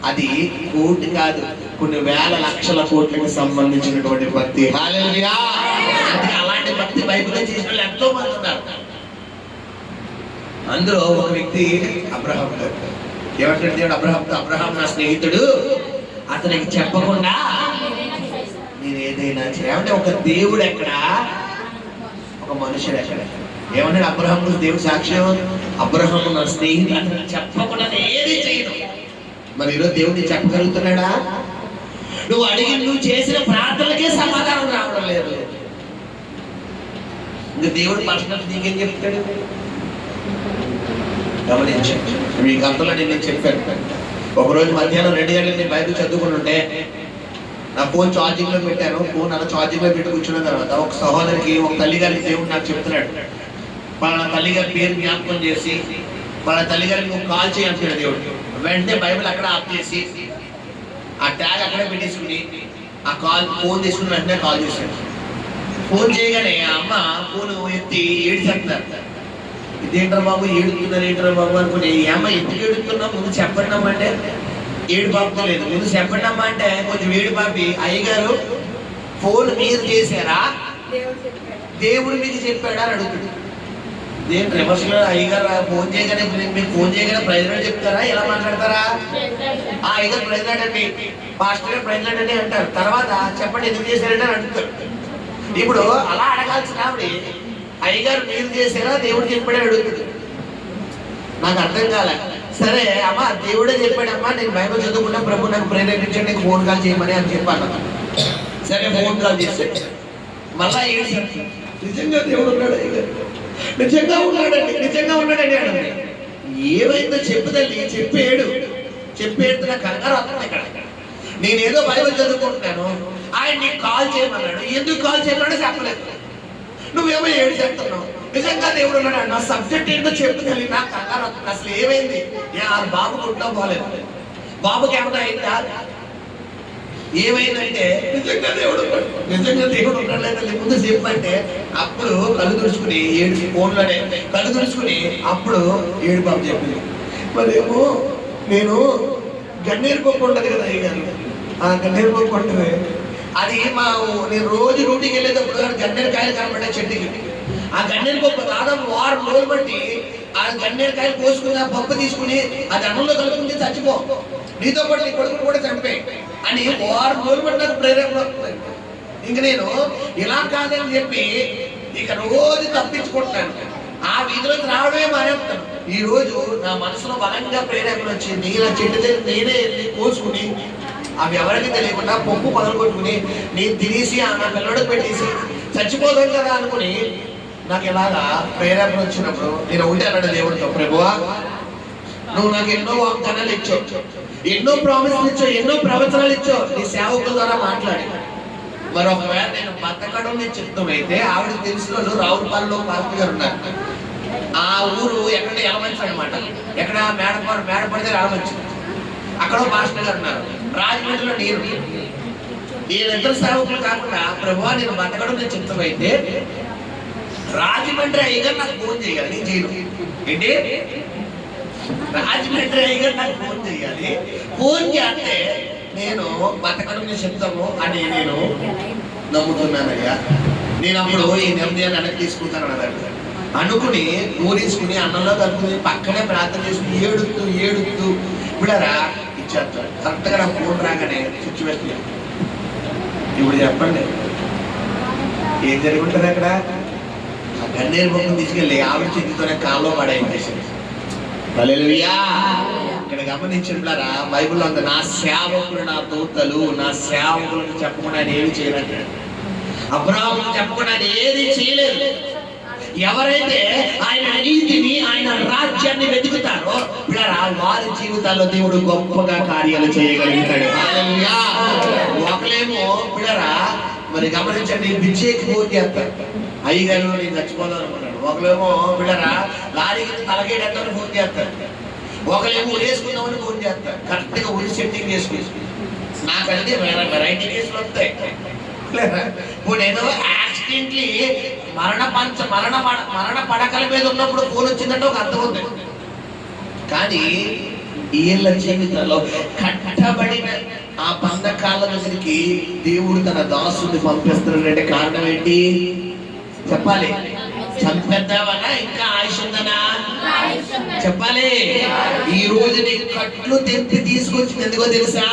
అది కోటి కాదు, కొన్ని వేల లక్షల కోట్లకు సంబంధించినటువంటి భక్తి. హల్లెలూయా. అలాంటి భక్తి బైబిల్లో చేసిన వాళ్ళు ఎంతో మంది ఉన్నారు. అందులో ఒక వ్యక్తి అబ్రహాం గారు. ఏమంటాడు దేవుడు అబ్రహాంతో? అబ్రహాం నా స్నేహితుడు, అతనికి చెప్పకుండా నేను ఏదైనా చేయాలంటే. ఒక దేవుడు ఎక్కడ, ఒక మనుషుడు ఎక్కడ? ఏమన్నాడు అబ్రహాం? దేవుడు సాక్ష్యం, అబ్రహాం నా స్నేహితుడు, అతనికి చెప్పకుండా ఏది చేయను. మరి ఈరోజు దేవుడిని చెప్పగలుగుతున్నాడా? నువ్వు అడిగి నువ్వు చేసిన ప్రార్థనలకే సమాధానం రావడం లేదు. ఇంకా దేవుడు పర్సనల్ నీకేం చెప్తాడు? గమనించండి, మీ గంటలో నేను చెప్పాను. ఒకరోజు మధ్యాహ్నం 2 గంటలకు నేను బయట చదువుకుని ఉంటే నా ఫోన్ ఛార్జింగ్ లో పెట్టాను. ఫోన్ అలా ఛార్జింగ్ లో పెట్టి కూర్చున్న తర్వాత ఒక సహోదరికి, ఒక తల్లిగారికి దేవుడు నాకు చెప్తున్నాడు, పలానా తల్లిగారి పేరు జ్ఞాపకం చేసి పలానా తల్లిగారికి నువ్వు కాల్ చేయాల్సిన దేవుడు. వెంటనే బైబిల్ అక్కడ ఆఫ్ చేసి ఆ ట్యాగ్ అక్కడే పెట్టేసుకుని ఆ ఫోన్ తీసుకుని వెంటనే కాల్ చేశాడు. ఫోన్ చేయగానే ఆ అమ్మ ఫోన్ ఎత్తి ఏడిచేస్తున్నారు. ఇదేంట్రా బాబు, ఏడుతున్నారు ఏంట్రా బాబు అనుకుని, అమ్మ ఎందుకు ఏడుతున్నావు ముందు చెప్పండి అమ్మ అంటే, ఏడు పాపతో లేదు, ముందు చెప్పండి అమ్మ అంటే కొంచెం ఏడు పాపి, అయ్యగారు ఫోన్ మీరు చేశారా, దేవుడు మీకు చెప్పాడా అని అడుగుతుంది. దేని రివర్స్ లో అయ్యగారు ఫోన్ చేయగానే, మీకు ఫోన్ చేయగానే ప్రైజ్లాడ్ చెప్తారా, ఎలా మాట్లాడతారా? ఆ అయ్యగారు ప్రైజ్లాడ్ అండి, పాస్టర్ గారు ప్రైజ్లాడ్ అండి అంటారు. తర్వాత చెప్పండి ఎందుకు చేశారంటే అని అడుగుతారు. ఇప్పుడు అలా అడగాల్సిన ఆవిడ అయ్యగారు మీరు చేశారా, దేవుడు చెప్పాడే అడుగుతుంది. నాకు అర్థం కాలే. సరే అమ్మ, దేవుడే చెప్పాడమ్మా, నేను బైబిల్ చదువుకున్నా, ప్రభు నాకు ప్రేరేపించండి, నీకు ఫోన్ కాల్ చేయమని అని చెప్పాను. సరే ఫోన్ కాల్ చేశాడు. మళ్ళా ఏంటి, నిజంగా దేవుడు ఉన్నాడు, నిజంగా ఉన్నాడండి, నిజంగా ఉన్నాడండి అనండి. ఏమైందో చెప్పుదండి, చెప్పేడు నాకు కంగారు వస్తుంది. ఇక్కడ నేనేదో బైబిల్ చదువుకుంటున్నాను, ఆయన నీకు కాల్ చేయమన్నాడు. ఎందుకు కాల్ చేయమన్నాడో చెప్పలేదు. నువ్వేమో ఏడు చెప్తున్నావు. నిజంగా దేవుడు ఉన్నాడు. నా సబ్జెక్ట్ ఏంటో చెప్తుంది. నాకు కంగారు వస్తుంది. అసలు ఏమైంది? బాబు గుడ్డ పోలేదు. బాబుకి ఏమన్నా అయిందా? ఏమైందంటే నిజంగా దేవుడు ఉండలేదండి. ముందు చెప్పంటే అప్పుడు కళ్ళు తుడుచుకుని ఏడు ఫోన్లోనే కళ్ళు తుడుచుకుని అప్పుడు ఏడు బాబు చెప్పింది. మరేమో నేను గన్నేరు పప్పు ఉండదు కదా అయ్యాను. ఆ గన్నేరు పప్పు ఉంటుంది. అది నేను రోజు డ్యూటీకి వెళ్ళేటప్పుడు గన్నేరు కాయలు కనబడే చెట్టుకి. ఆ గన్నేరు పప్పు దాదాపు 6 రోజులు బట్టి ఆ గన్నేరు కాయలు కోసుకుని ఆ పప్పు తీసుకుని అది అన్నంలో కలుపుకుంటే చచ్చిపో, నీతో పాటు నీ కొడుకుని కూడా చంపే అని 6 రోజులు బట్టి నాకు ప్రేరేపణ వస్తుంది. ఇంక నేను ఇలా కాదని చెప్పి ఇక రోజు తప్పించుకుంటాను. ఆ వీధిలోకి రావడమే మానేస్తాను. ఈ రోజు నా మనసులో బలంగా ప్రేరేపణ వచ్చింది. ఇలా చెట్టు దగ్గర నేనే వెళ్ళి కోసుకుని అవి ఎవరికి తెలియకుండా పప్పు పగలగొట్టుకుని నేను తినేసి నా పిల్లడికి పెట్టేసి చచ్చిపోతాను కదా అనుకుని నాకు ఇలాగా ప్రేరేపణ వచ్చినప్పుడు నేను ఒకటి అన్నాడు దేవుడితో, ప్రభువా నువ్వు నాకు ఎన్నో వాగ్దానాలు ఇచ్చావు, ఎన్నో ప్రామిస్లు ఇచ్చావు, ఎన్నో ప్రవచనాలు ఇచ్చావు నీ సేవకుల ద్వారా మాట్లాడి. మరి ఒకవేళ నేను బతకడం నేను చెప్తామైతే ఆవిడ తెలిసిన వాళ్ళు రావులపాలెంలో పాస్టర్ గారు ఉన్నారు. ఆ ఊరు ఎక్కడ ఎలమంచి అనమాట. ఎక్కడ మేడపడితే ఎలమంచి. అక్కడ పాస్టర్ గారు ఉన్నారు. రాజమండ్రిలో నేనిద్దరు సేవకులు కాకుండా ప్రభువా నేను బతకడం నేను చెప్తామైతే రాజమండ్రి అయ్యగారు నాకు ఫోన్ చేయాలి. నేను చేయను ఏంటి? రాజమండ్రి అయ్యగారు నాకు ఫోన్ చేయాలి. ఫోన్ చేస్తే నేను బతకడం నేను చెప్తాము అని నేను నమ్ముతున్నానయ్యా. నేను అప్పుడు ఈ నిర్ణయాన్ని వెనక్కి తీసుకుంటాను అన్నదాన్ని అనుకుని ఊరించుకుని అన్నంలో కలుపుకుని పక్కనే ప్రార్థన చేసుకుని ఏడుస్తూ ఇప్పుడరా ఇచ్చేస్తాడు. కరెక్ట్గా నాకు ఫోన్ రాగానే సిచ్యువేషన్ ఇప్పుడు చెప్పండి ఏం జరుగుతుంది అక్కడ? ఆ గన్నేరు బొమ్మను తీసుకెళ్ళి ఆవిడ చేతితోనే కాల్లో పడేసేసింది. హల్లెలూయా. ఇక్కడ గమనించినట్లరా బైబిల్లో ఉంది, నా సేవకులు నా దూతలు నా సేవకులను చెప్పకుండా ఏమి చేయలేదు. అబ్రాహాముకు చెప్పకుండా ఏది చేయలేదు. ఎవరైతే ఆయన నీతిని ఆయన రాజ్యాన్ని వెతుకుతారో పిల్లరా వారి జీవితాల్లో దేవుడు గొప్పగా కార్యాలు చేయగలుగుతాడు. హల్లెలూయా. ఒకలేమో పిల్లరా మరి గమనించండి, బిచ్చేకి ఫోన్ చేస్తారు, అయ్యగారు నేను చచ్చిపోదాం అనుకున్నాడు. ఒకలేమో పిల్లరా లారీకి తలకేయడానికి ఫోన్ చేస్తారు. ఒకలేమో ఉరేసుకుందామని ఫోన్ చేస్తారు. కరెక్ట్గా ఉరి సెట్టింగ్ చేసుకుని నాకంటే వెరైటీ కేసులు వస్తాయి. ఇప్పుడు ఏదో యాక్సిడెంట్లీ మరణ పడకల మీద ఉన్నప్పుడు ఫోన్ వచ్చిందంటే ఒక అర్థం ఉంది. కానీ వీళ్ళ జీవితంలో కట్టబడిన ఆ బంధకాల దగ్గరికి దేవుడు తన దాసుని పంపిస్తున్నాడంటే కారణం ఏంటి చెప్పాలి? చంపేద్దామనా ఇంకా ఆయుష్ ఉందనా చెప్పాలి? ఈ రోజు నీకు కట్లు తెప్పి తీసుకొచ్చింది ఎందుకో తెలుసా?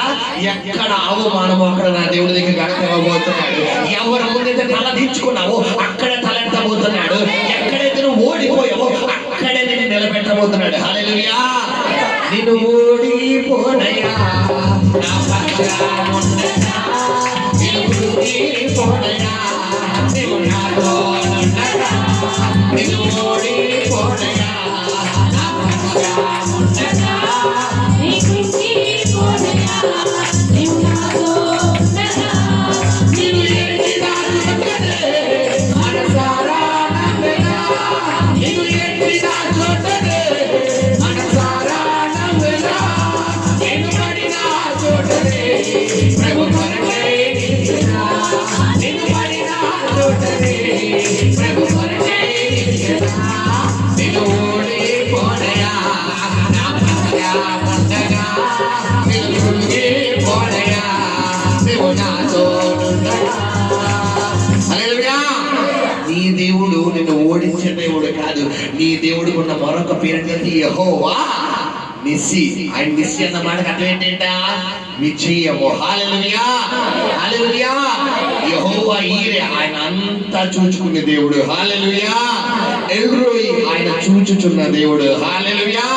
ఎక్కడ అవమానమో అక్కడ నా దేవుడి దగ్గర గడపబోతున్నాడు. ఎవరి ముందైతే తల దించుకున్నావో అక్కడ తలెత్తబోతున్నాడు. ఎక్కడైతే నువ్వు ఓడిపోయావో అక్కడే నేను నిలబెట్టబోతున్నాడు. హల్లెలూయా. నిన్ను ఓడిపోనయా నా పక్షానుండగా, నిన్ను ఓడిపోనయా నీవు నాతో ఉండగా, నిన్ను ఓడిపోనయా నా పక్షానుండగా, నీవు ఓడిపోనయా నీవు నాతో ఉండగా, నీవు ఎట్టిదా చూడదే మనసారా నవ్వెగా, నీవు ఎట్టిదా చూడదే మనసారా నవ్వెగా, నేను పడినా చూడదే ప్రభు కొరకై నిలిచెనా, నేను పడినా చూడదే ప్రభు కొరకై నిలిచెనా, నేను ఓడిపోనయా నా పక్షానుండగా, నేను ఓడిపోనయా నీవు నాతో ఉండగా. హల్లెలూయా. నీ దేవుడు నిన్ను ఓడించే దేవుడు కాదు. నీ దేవుడికి ఉన్న మరొక పేరు యెహోవా నిస్సి. ఆయన నిస్సి అన్న మాటకు అర్థం ఏంటంట? విజయము. హల్లెలూయా. హల్లెలూయా. యెహోవా ఈరే, ఆయన అంతా చూచుకునే దేవుడు. హల్లెలూయా. ఎల్రోయి, ఆయన చూచుచున్న దేవుడు. హల్లెలూయా.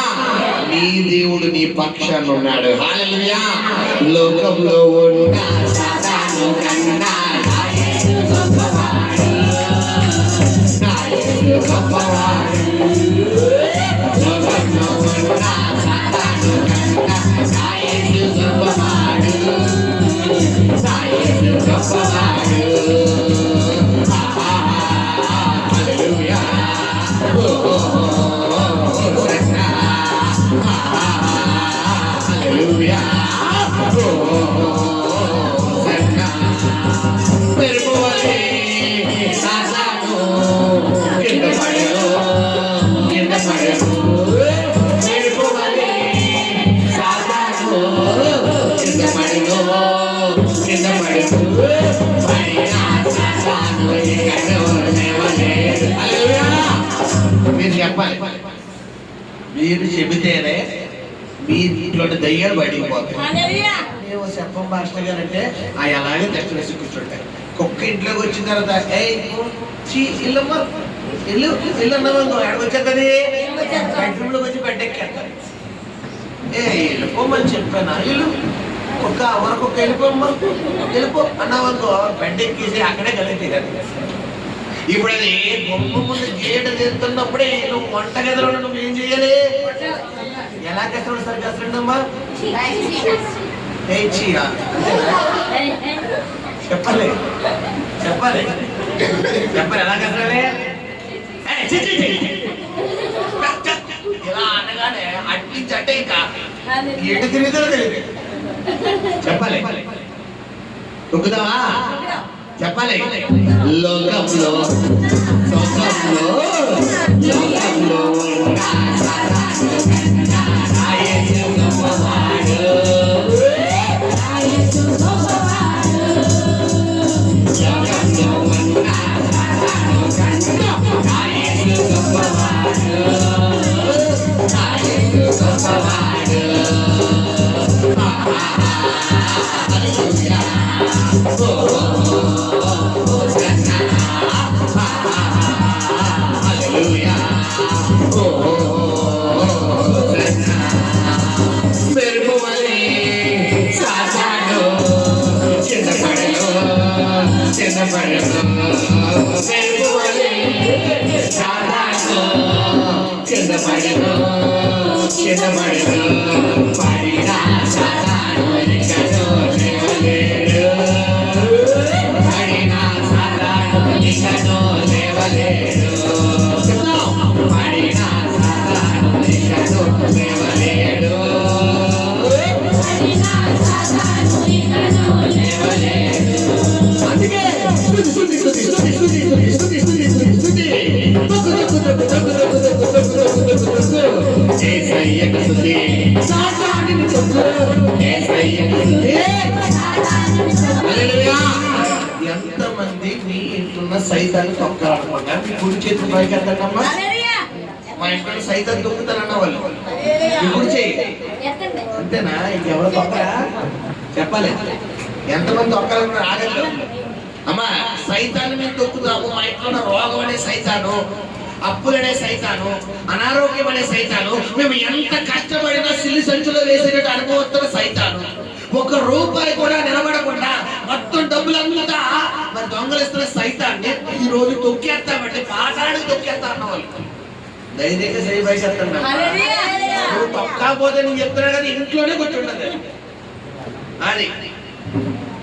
నీ దేవుడు నీ పక్షాన ఉన్నాడు. హల్లెలూయా. లోకంలో ఉన్న సాతాను కన్నా నా యేసు గొప్పవాడు, నా యేసు గొప్పవాడు. లోకంలో ఉన్న సాతాను కన్నా నా యేసు గొప్పవాడు, నా యేసు గొప్పవాడు. మీరు చెప్పాలి. మీరు చెబితేనే మీ ఇంట్లో దయ్యాలు బయటికి పోతాయి. మేము చెప్పం మాస్టర్ గారు అంటే ఆ అలాగే తెచ్చి వేసి కూర్చుంటాయి. కుక్క ఇంట్లోకి వచ్చిన తర్వాత ఇల్లమ్మ ఇల్లు ఇల్లు అన్నామనుకో ఎక్కడికొచ్చేస్తుంది, బెడ్రూమ్లోకి వచ్చి బెడ్ ఎక్కేస్తారు. వెళ్ళిపోమని చెప్పాను, ఇల్లు కుక్క మరొక వెళ్ళిపోమ్మ వెళ్ళిపో అన్నామనుకో బెడ్ ఎక్కేసి అక్కడే కలిపి కదా. ఇప్పుడు అది బొమ్మ ముందు గేట తీస్తున్నప్పుడే నువ్వు వంటగదిలో నువ్వు ఏం చేయాలి? ఎలా కష్టపడి సార్ కష్టమ్మా చెప్పాలి చెప్పాలి చెప్పాలి ఎలా కష్టాలి? ఇలా అనగానే అట్టించి అంటే ఇంకా ఎటు తిరుగుతారో తెలియదు. చెప్పాలి తొక్కుదావా? చెప్పాలి. లోకంలో లోకంలో లోకంలో ఎంతమంది మీ ఇంట్లో సైతాన్ని తొక్కాలనుకుంటా? మీ కుడి చేతులు పైకి ఎత్తమ్మా. మా ఇంట్లో సైతాన్ని తొక్కుతానన్న వాళ్ళు ఇప్పుడు చేయి అంతేనా? ఇంకెవరు తొక్కరా? చెప్పాలి. ఎంతమంది తొక్కాలన్నా ఆగలేదు అమ్మా. సైతాన్ని మేము తొక్కుతాము. మా ఇంట్లో రోగం అనే సైతాను, అప్పులనే సైతాను, అనారోగ్యం అనే సైతాను, మేము ఎంత కష్టపడినా సిల్లి సంచులో వేసేటట్టు అనుభవస్తున్న సైతాను, ఒక్క రూపాయి కూడా నిలబడకుండా మొత్తం డబ్బులంతా మరి దొంగలిస్తున్న సైతాన్ని ఈ రోజు తొక్కేస్తామంటే పాఠానికి తొక్కేస్తా అన్న వాళ్ళు ధైర్యంగా చేయబోయేస్తాను. నువ్వు తొక్కపోతే నేను చెప్తున్నా కదా, ఇంట్లోనే కూర్చుండదు అది.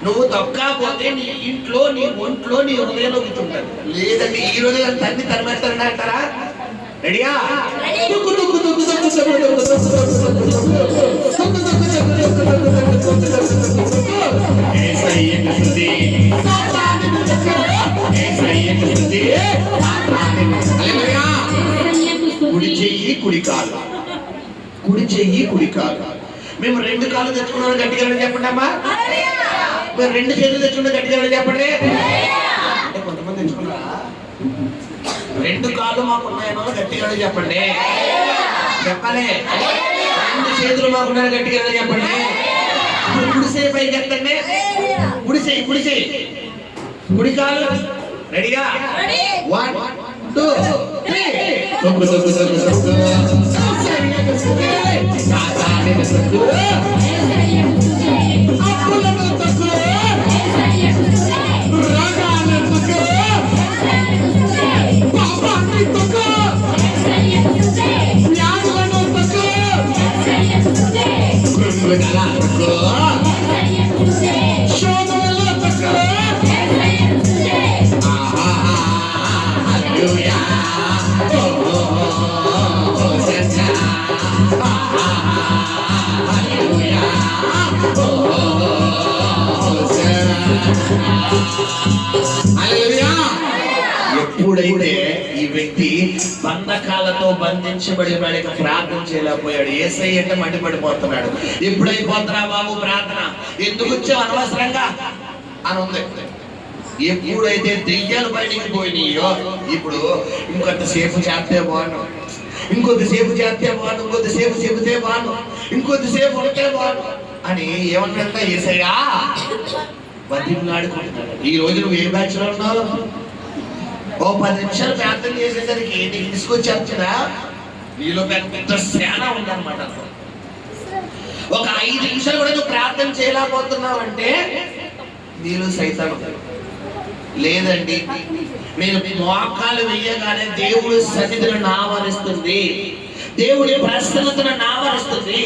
నువ్వు తొక్కపోతే నీ ఇంట్లో, నీ ఒంట్లో, నీ హృదయంలో కూర్చుంటాడు. లేదంటే ఈ రోజు తన్ని తరిమేస్తారని అంటారా? రెడీయా? కుడి చెయ్యి కుడి కాలు, కుడి చెయ్యి కుడి కాలు. మేము రెండు కాళ్ళు తెచ్చుకున్నాం గట్టిగా చెప్పండి అమ్మా. మీరు రెండు చేతులు తెచ్చుకున్న గట్టిగా చెప్పండి. అంటే కొంతమంది తెచ్చుకున్నారా? రెండు కాళ్ళు మాకు ఉన్నాయనో గట్టిగా చెప్పండి. చెప్పాలి. రెండు చేతులు మాకున్నాయో గట్టిగా చెప్పండి. ఇప్పుడు కుడిసే పైకి ఎత్తండి. కుడిసేయి కుడిసేయి కుడి కాలు. రెడీగా? 1 2 3. తొక్కు తొక్కు తొక్కు తొక్కు ఎప్పుడైతే ఈ వ్యక్తి బంధకాలతో బంధించబడి వాడికి ప్రార్థన చేయలేకపోయాడు, యేసయ్య అంటే మండిపడిపోతున్నాడు. ఎప్పుడైపోతున్నా బాబు ప్రార్థన? ఎందుకు వచ్చావు అనవసరంగా అని ఉంది. ఎప్పుడైతే దెయ్యాలు బయటికి పోయినాయో ఇప్పుడు ఇంకొంతసేపు చేస్తే బాను, ఇంకొద్దిసేపు చేస్తే బాను, ఇంకొద్దిసేపు చెబితే బాను, ఇంకొద్దిసేపు ఉంటే బాను అని ఏమన్నంట యేసయ్యా బతిమలాడుకుంటున్నాడు. ఈ రోజు నువ్వు ఏ బ్యాచ్ లో ఉన్నావు? ఓ 10 నిమిషాలు ప్రార్థన చేసేసరికి నీకు తీసుకొచ్చేస్తుందా? నీలో పెద్ద సేన ఉందన్నమాట. ఒక 5 నిమిషాలు కూడా నువ్వు ప్రార్థన చేయలేకపోతున్నావంటే నీలో సైతాను. లేదండి, నేను మోకాలు వెయ్యగానే దేవుడి సన్నిధిని ఆవరిస్తుంది, దేవుడి ప్రసన్నతను ఆవరిస్తుంది.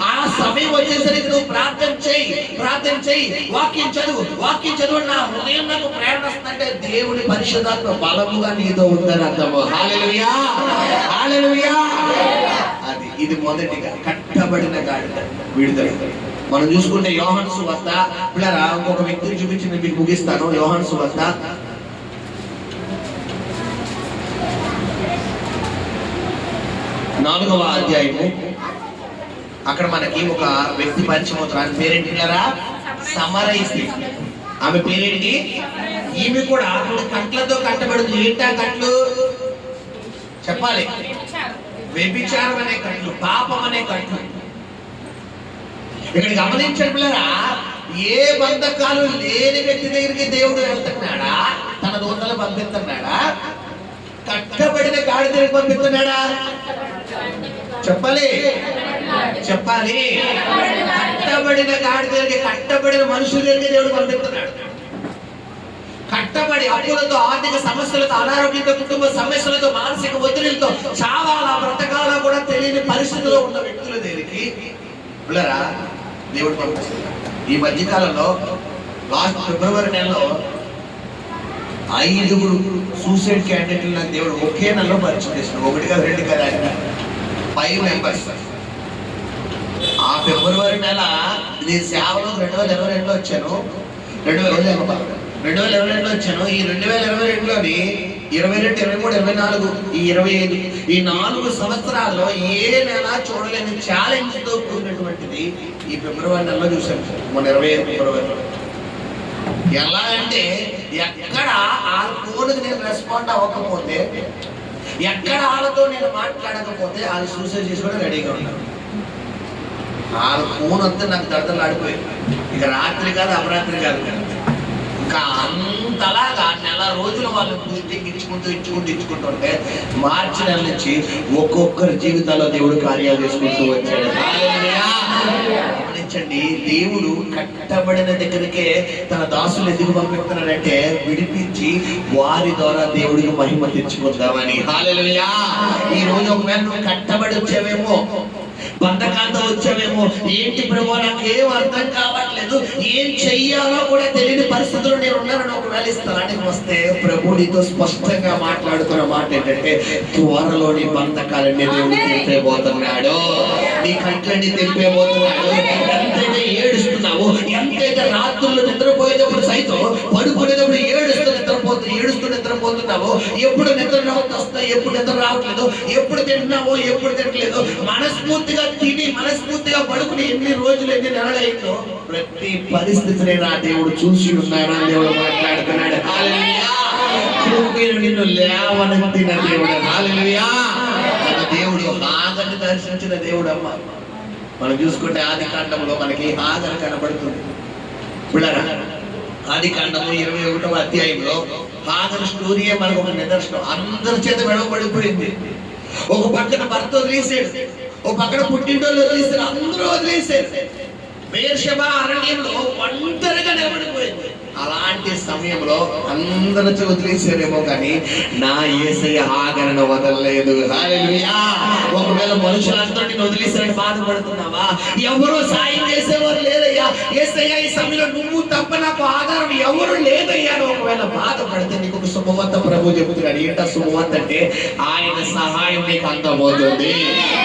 ఆ సమయం వచ్చేసరికి నువ్వు ప్రార్థన చేయి, వాక్యం చదువు నా హృదయం నాకు ప్రేరణ వస్తుందంటే దేవుడి పరిశుద్ధాత్మ బలముగా నీతో ఉందని అర్థము. హల్లెలూయా, హల్లెలూయా. ఇది మొదటిగా కట్టబడిన గాడిద విడుదల. మనం చూసుకుంటే యోహాను సువార్త, పిల్లరా ఇంకొక వ్యక్తిని చూపించి నేను మీకు ముగిస్తాను. యోహాను సువార్త 4వ అధ్యాయము. అక్కడ మనకి ఒక వ్యక్తి పరిచయం అవుతారు. ఆమె పేరేంటి పిల్లరా? సమరయ స్త్రీ. ఆమె పేరేంటి? ఈమె కూడా కట్లతో కట్టబడింది. ఏంటా కట్లు? చెప్పాలి. వ్యభిచారం అనే కట్లు, పాపం అనే కట్లు. ఇక్కడ గమనించండి పిల్లరా, ఏ బంధకాలు లేని వ్యక్తి దగ్గరికి దేవుడు వెళ్తున్నాడా? తన దూతలు పంపిస్తున్నాడా? కట్టబడిన గాడి దగ్గరికి పంపిస్తున్నాడా? చెప్పాలి. కట్టబడిన గాడి దగ్గరికి, కట్టబడిన మనుషుల దగ్గరికి దేవుడు పంపిస్తున్నాడు. కట్టబడి అప్పులతో, ఆర్థిక సమస్యలతో, అనారోగ్యంతో, కుటుంబ సమస్యలతో, మానసిక ఒత్తిడిలతో చావాలా బ్రతకాలా కూడా తెలియని పరిస్థితిలో ఉన్న వ్యక్తుల దగ్గరికి పిల్లరా దేవుడు పంపిస్తున్నాడు. ఈ మధ్యకాలంలో లాస్ట్ ఫిబ్రవరి నెలలో 5 సూసైడ్ క్యాండిడేట్లు నాకు దేవుడు ఒకే నెలలో పరిచయం చేస్తున్నాడు. 1 కాదు 2 కాదు, 5 మెంబర్స్. ఆ ఫిబ్రవరి నెల నేను సేవలో 2022లో వచ్చాను. 2022లో వచ్చాను. ఈ 2022లోని 22, 23, 24, ఈ 25 ఈ 4 సంవత్సరాల్లో ఏ నెల చూడలేని ఛాలెంజ్ తో కూడినటువంటిది ఈ ఫిబ్రవరి నెలలో చూశాను. మొన్న 25 ఫిబ్రవరిలో ఎలా అంటే, ఎక్కడ ఆ ఫోన్కి నేను రెస్పాండ్ అవ్వకపోతే, ఎక్కడ వాళ్ళతో నేను మాట్లాడకపోతే వాళ్ళు సూసైడ్ చేసుకోవడం రెడీగా ఉన్నారు. వాళ్ళ ఫోన్ అంతా నాకు దడదలాడిపోయింది. ఇక రాత్రి కాదు, అపరాత్రి కాదు, ఇంకా అంతలాగా నెల రోజులు వాళ్ళు ఇచ్చుకుంటుంటే మార్చి నెల నుంచి ఒక్కొక్కరి జీవితాల్లో దేవుడు కార్యాలు చేసుకుంటూ వచ్చాడు. గమనించండి, దేవుడు కట్టబడిన దగ్గరికే తన దాసులు ఎందుకు పంపిస్తున్నాడంటే విడిపించి వారి ద్వారా దేవుడికి మహిమ తెచ్చుకుందామని. హల్లెలూయా. ఈ రోజు ఒకవేళ నువ్వు కట్టబడి వచ్చావేమో, బంధకాంతో వచ్చావేమో, ఏంటి ప్రభు నాకు ఏం అర్థం కావట్లేదు, ఏం చెయ్యాలో కూడా తెలియని పరిస్థితుల్లో నేను ఉన్నానని ఒకవేళ ఈ స్థలానికి వస్తే ప్రభు నీతో స్పష్టంగా మాట్లాడుతున్న మాట ఏంటంటే, త్వరలో నీ బంధకాలన్నీ దేవుడు తెలిపేబోతున్నాడు, నీ కంట్లన్నీ తెలిపేబోతున్నాడు. ఎంతైతే ఏడుస్తున్నావు, ఎంతైతే రాత్రులు నిద్రపోయేటప్పుడు సైతం పడుకునేటప్పుడు ఏడుస్తూ నిద్రపోతున్నావు, ఎప్పుడు నిద్ర వస్తావు, ఎప్పుడు నిద్ర రావట్లేదు, ఎప్పుడు తింటున్నావో ఎప్పుడు తినట్లేదు, మనస్ఫూర్తిగా తిని మనస్ఫూర్తిగా పడుకుని ఎన్ని రోజులు ఎన్ని నెలలు అయిందో ప్రతి పరిస్థితిని నా దేవుడు చూసి ఉన్నాడు అని దేవుడు మాట్లాడుతున్నాడు. హల్లెలూయా. నిన్ను లేవనెత్తిన దేవుడు. హల్లెలూయా. మన దేవుడు హాగర్ని దర్శించిన దేవుడు. అమ్మ మనం చూసుకుంటే ఆదికాండంలో మనకి హాగర్ కనబడుతుంది. ఆదికాండము 21వ అధ్యాయంలో హాగర్ స్టోరీయే మనకు ఒక నిదర్శనం. అందరి చేత వెడవబడిపోయింది. ఒక పక్కన భర్త వదిలేసాడు, ఒక పక్కన పుట్టింటోళ్ళు వదిలేసారు, అందరూ వదిలేసారు. బెయేర్షెబా అరణ్యంలో ఒంటరిగా నిలబడిపోయింది. అలాంటి సమయంలో అందరూ వదిలేసారేమో కానీ నా యేసయ్య హాగరును వదలలేదు. హల్లెలూయా. ఒకవేళ మనుషులందరూ వదిలేసారని బాధపడుతున్నావా? ఎవరో సాయం చేసేవారు లేదయ్యా, యేసయ్య ఈ సమయంలో నువ్వు తప్ప నాకు ఆధారం ఎవరు లేదయ్యా అని ఒకవేళ బాధపడితే నీకు ఒక శుభవార్త ప్రభు చెబుతున్నాడు. ఏంటా శుభవార్త అంటే, ఆయన సహాయం నీకు అందబోతుంది,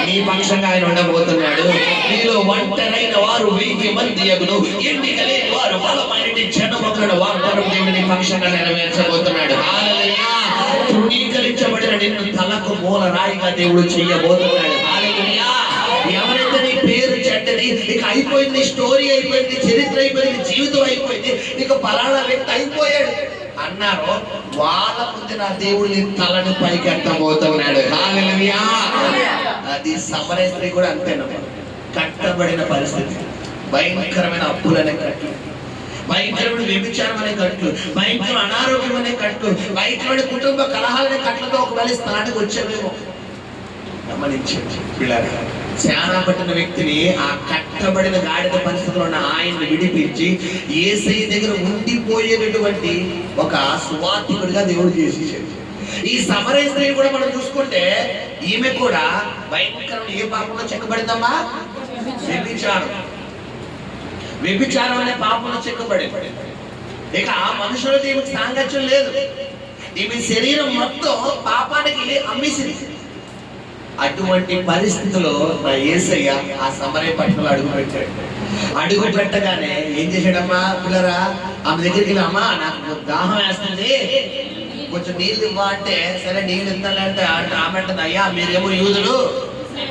నీ పక్షంగా ఆయన ఉండబోతున్నాడు. నీలో ఒంటరైన వారు 1000 మంది అగును, ఎన్నిక లేని వారు బలమైన జనమగును. వాగ్దానం దేవుని పక్షంగా నెరవేర్చబోతున్నాడు. హల్లెలూయా. తృణీకరించబడిన నిన్ను తలకు మూల రాయిగా దేవుడు చేయబోతున్నాడు. హల్లెలూయా. ఎవరైతే నీ పేరు చెడ్డది, ఇక అయిపోయింది, స్టోరీ అయిపోయింది, చరిత్ర అయిపోయింది, జీవితం అయిపోయింది, ఇక పలానా వ్యక్తి అయిపోయాడు అన్నారో వాళ్ళ ముందు నా దేవుడిని తలను పైకెత్తబోతున్నాడు. హల్లెలూయా. అది సమరయ స్త్రీ కూడా అంతేనమ్మా. కట్టబడిన పరిస్థితి, భయంకరమైన అప్పులనే కట్టు, భయంకరమైన వ్యభిచారం అనే కట్టు, భయంకరమైన అనారోగ్యం అనే కట్టు, భయంకరమైన కుటుంబ కలహాలనే కట్లతో ఒకవేళ స్థానానికి వచ్చేవేమో గమనించండి పిల్లలు. శానా పట్టిన వ్యక్తిని ఆ కట్టబడిన గాడిద పరిస్థితిలో ఉన్న ఆయన్ని విడిపించి యేసయ్య దగ్గర ఉండిపోయేటటువంటి ఒక సువార్థికుడిగా దేవుడు చేసేసాడు. ఈ సమరయ స్త్రీ కూడా మనం చూసుకుంటే ఈమె కూడా భయంకరమైన ఏ పాపంలో చెక్కబడిందమ్మా? వ్యభిచారం అనే పాపంలో చెక్కబడింది. ఇక ఆ మనుషులతో ఈమెకి సాంగత్యం లేదు. ఈమె శరీరం మొత్తం పాపానికి అమ్మేసింది. అటువంటి పరిస్థితిలో నా యేసయ్య ఆ సమరయ పట్టణంలో అడుగు పెట్టాడు. అడుగు పెట్టగానే ఏం చేశాడమ్మా పిల్లరా? ఆమె దగ్గరికి వెళ్ళి, అమ్మా నాకు దాహం వేస్తుంది, కొంచెం నీళ్ళు ఇవ్వ అంటే, సరే నీళ్ళు ఇస్తానంటే ఆమె అంటుంది, అయ్యా మీరేమో యూదులు,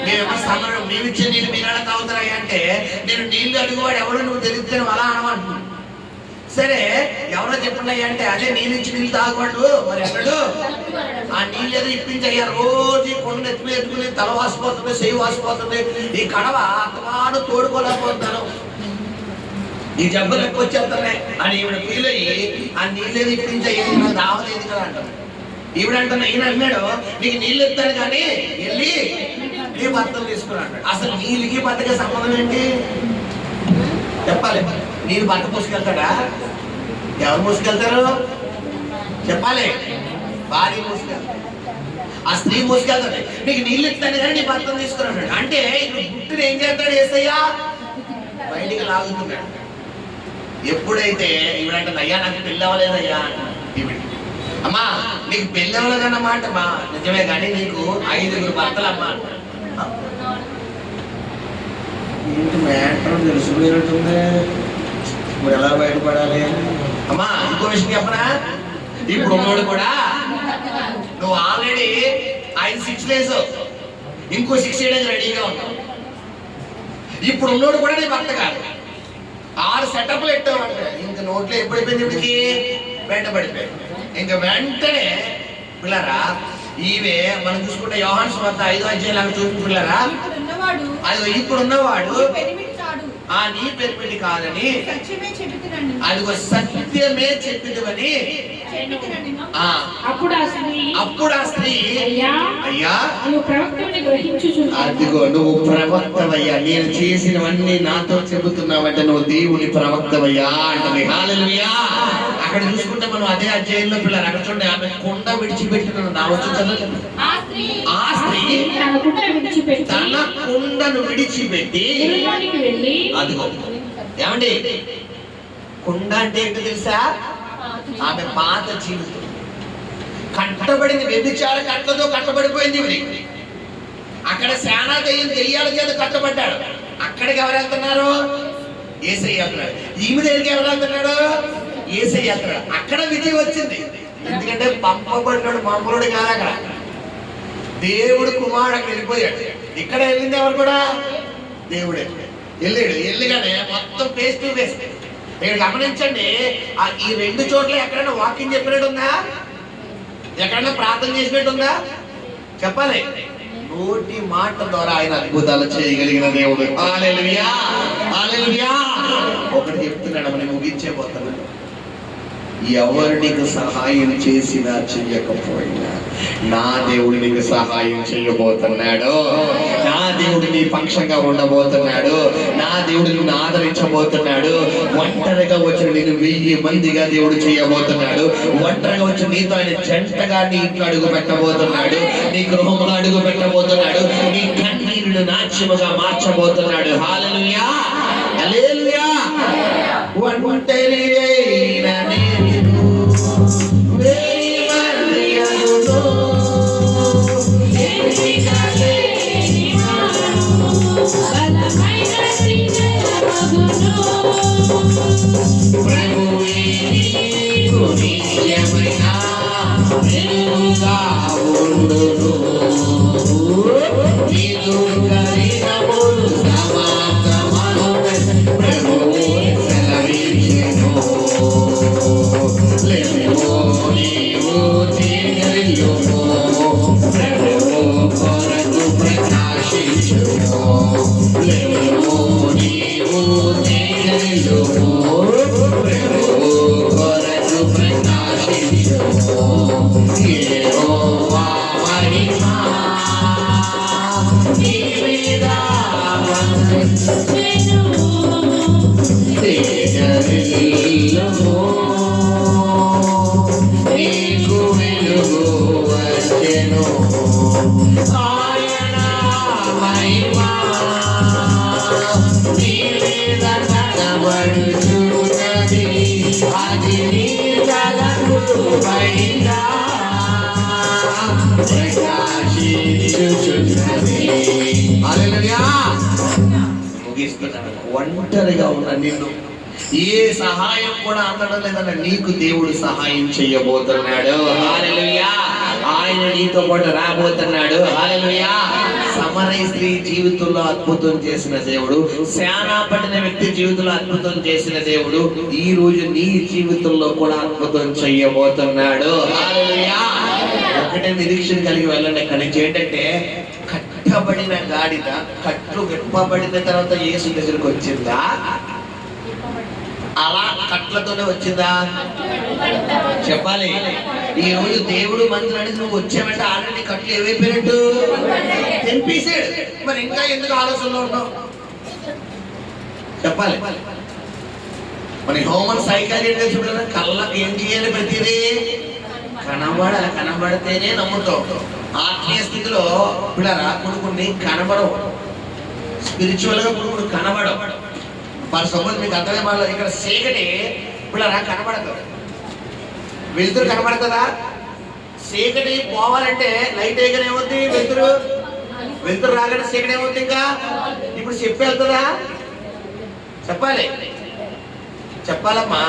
మేమేమో సమరం, మేమిచ్చే నీళ్ళు మీరేలా తాగుతారయ్యా అంటే, నేను నీళ్లు అడుగువాడు ఎవడో నువ్వు తెలిస్తే అలా అనమంటున్నాను. సరే ఎవరో చెప్పండి అంటే, అదే నీళ్ళు ఇచ్చి నీళ్ళు తాగవాడు మరి ఎక్కడు? ఆ నీళ్ళు ఏదో ఇప్పించయ్యా, రోజు కొండ ఎత్తుకుని ఎత్తుకుని తల వాసిపోతుంది, చెయ్యి వాసిపోతుంది, ఈ కడవ అంతమాను తోడుకోలేకపోతున్నాను, ఈ జబ్బులు ఎక్కువ వచ్చేస్తున్నాయి అని ఈవిడ ఫీల్ అయ్యి ఆ నీళ్ళు ఏదో ఇప్పించయ్యా, నాకు రావలేదు కదా అంటారు. ఈవిడ అంటున్నా, ఈయన అన్నాడు నీకు నీళ్ళు ఇస్తాను కానీ వెళ్ళి నీ భర్తలు తీసుకున్నాడు. అసలు నీళ్ళకి భర్తకి సంబంధం ఏంటి చెప్పాలి? నీళ్ళు భర్త మోసుకెళ్తాడా? ఎవరు మోసుకెళ్తారు చెప్పాలి? భార్య మోసుకెళ్తాడు, ఆ స్త్రీ మోసుకెళ్తాడు. నీకు నీళ్ళు ఇస్తాను కానీ నీ భర్తను తీసుకున్నాడు అంటే ఇప్పుడు గుట్టుని ఏం చేస్తాడు యేసయ్య? బయటికి లాగుతున్నాడు. ఎప్పుడైతే ఈవిడంటే అయ్యా నాకు పెళ్ళి అవ్వలేదయ్యా ఈవిడ, అమ్మా నీకు పెళ్ళి అవ్వలేదన్నమాట, మా నిజమే కానీ నీకు 5 భర్తలమ్మా. ఏంటి మ్యాటర్ తెలుసుకునేటట్టుంది, ఇప్పుడు ఎలా బయటపడాలి? అమ్మా ఇంకో విషయం చెప్పనా? ఇప్పుడు ఉన్నోడు కూడా నువ్వు ఆల్రెడీ 6 డేస్ ఇంకో 60 డేస్ రెడీగా ఉన్నావు. ఇప్పుడు ఉన్నోడు కూడా నీ భర్త కాదు. 6 సెటప్లు ఎట్టావంటే ఇంక నోట్లో ఎప్పుడైపోయింది ఇప్పటికి వెంటబడిపోయింది. ఇంకా వెంటనే పిల్లరా ఈమె మనం చూసుకుంటే యోహాను సువార్త 5వ అధ్యాయం చూసుకుంటున్నారా, అది ఇప్పుడు ఉన్నవాడు ఆ నీ పెరిమిటి కాదని అదిగో సత్యమే చెప్పినవని. అప్పుడు ఆ స్త్రీ అయ్యా అదిగో నువ్వు ప్రవక్తవయ్యా, నేను చేసినవన్నీ నాతో చెబుతున్నావంటే నువ్వు దేవుని ప్రవక్తవయ్యా అంటది. హల్లెలూయా. అక్కడ చూసుకుంటే మనం అదే అధ్యాయంలో పిల్లలు అక్కడ చూడండి, ఆమె కొండ విడిచిపెట్టిన ఆ స్త్రీ తన కుండను విడిచిపెట్టి అదిగో. ఏమండి కుండ అంటే ఏంటో తెలుసా? ఆమె పాత జీవితం కట్టబడింది, వ్యభిచార కట్టతో కట్టబడిపోయింది. ఇవి అక్కడ శానా దెయ్యాల చేత కట్టబడ్డాడు. అక్కడికి ఎవరు వెళ్తున్నారు? యేసయ్య వెళ్తున్నాడు. ఈమె దగ్గరికి ఎవరు వెళ్తున్నాడు? యేసయ్య వెళ్తున్నాడు. అక్కడ విజయం వచ్చింది. ఎందుకంటే పంపబడినాడు మామూలుడు కాదు, అక్కడ దేవుడు కుమారుడు అక్కడ వెళ్ళిపోయాడు. ఇక్కడ వెళ్ళింది ఎవరు కూడా? దేవుడే వెళ్ళాడు. వెళ్ళగానే మొత్తం ఫేస్ టు ఫేస్. ఇక్కడ గమనించండి, ఈ 2 చోట్ల ఎక్కడైనా వాకింగ్ చెప్పినట్టు ఉందా? ఎక్కడైనా ప్రార్థన చేసినట్టు ఉందా? చెప్పాలి. నోటి మాట ద్వారా ఆయన అద్భుతాలు చేయగలిగిన దేవుడు. హల్లెలూయా, హల్లెలూయా. ఒకటి చెప్తున్నాడు, మనం ముగించేపోతున్నాడు. ఎవరు నీకు సహాయం చేసినా చెయ్యకపోయినా నా దేవుడు నీకు సహాయం చేయబోతున్నాడు. నా దేవుడు నీ పక్షంగా ఉండబోతున్నాడు. నా దేవుడు నిన్ను ఆదరించబోతున్నాడు. ఒంటరిగా వచ్చిన నేను 1000 మందిగా దేవుడు చేయబోతున్నాడు. ఒంటరిగా వచ్చి నీతో ఆయన జంటగా నీ ఇంట్లో అడుగు పెట్టబోతున్నాడు. నీ గృహంలో అడుగు పెట్టబోతున్నాడు. నీ కన్నీరును నాట్యముగా మార్చబోతున్నాడు. హల్లెలూయా, హల్లెలూయా. ఒంటరివైన నేను Oh వెలుగు ప్రభువు కొరకు ప్రకాశించుము వెలుగు నీవు తేజలుము ప్రభువు కొరకు ప్రకాశించుము యెహోవా మహిమా నీ మీద తేజరిల్లుము నీకు వెలుగు వచ్చెను ఆయన మహిమా నీ మీద కనబడుచున్నది అది నీ తలకు పైన ప్రకాశించుచున్నది. హల్లెలూయా. ముగిస్తున్నాను. ఒంటరిగా ఉన్న నిన్ను ఏ సహాయం కూడా అందడం లేదన్న నీకు దేవుడు సహాయం చేయబోతున్నాడు. హల్లెలూయా. ఆయన నీతో పాటు రాబోతున్నాడు. హల్లెలూయా. సమరయ స్త్రీ జీవితంలో అద్భుతం చేసిన దేవుడు, సేనాపడిన వ్యక్తి జీవితంలో అద్భుతం చేసిన దేవుడు ఈ రోజు నీ జీవితంలో కూడా అద్భుతం చేయబోతున్నాడు. హల్లెలూయా. ఒకటే నిరీక్షణ కలిగి వెళ్ళండి. ఇక్కడి నుంచి ఏంటంటే కట్టబడిన గాడిద కట్లు విప్పబడిన తర్వాత యేసు దగ్గరికి వచ్చిందా, అలా కట్లతోనే వచ్చిందా చెప్పాలి. ఈ రోజు దేవుడు మందిరానికి నువ్వు వచ్చావంటే ఆల్రెడీ కట్లు ఏమైపోయినట్టు తెంపేసాడు. మరి ఇంకా ఎందుకు ఆలోచనలో ఉన్నావు చెప్పాలి. మన హ్యూమన్ సైకాలజీ చూడాలి. కళ్ళకి ఏం చేయాలి? ప్రతిదీ కనబడితేనే నమ్ముతాం. ఆత్మీయ స్థితిలో పిల్లరా కొన్ని కనబడవు, స్పిరిచువల్ గా కొన్ని కనబడవు. మరి సపోజ్ మీకు అర్థమే వాళ్ళు ఇక్కడ చీకటి పిల్లరా కనబడదు, వెలుతురు కనబడుతుందా? చీకటి పోవాలంటే లైట్ వేయగానే ఏమవుతుంది? వెలుతురు రాగానే చీకటి ఏమవుతుంది? ఇంకా ఇప్పుడు చెప్పి వెళ్తుందా? చెప్పాలి, చెప్పాలమ్మా.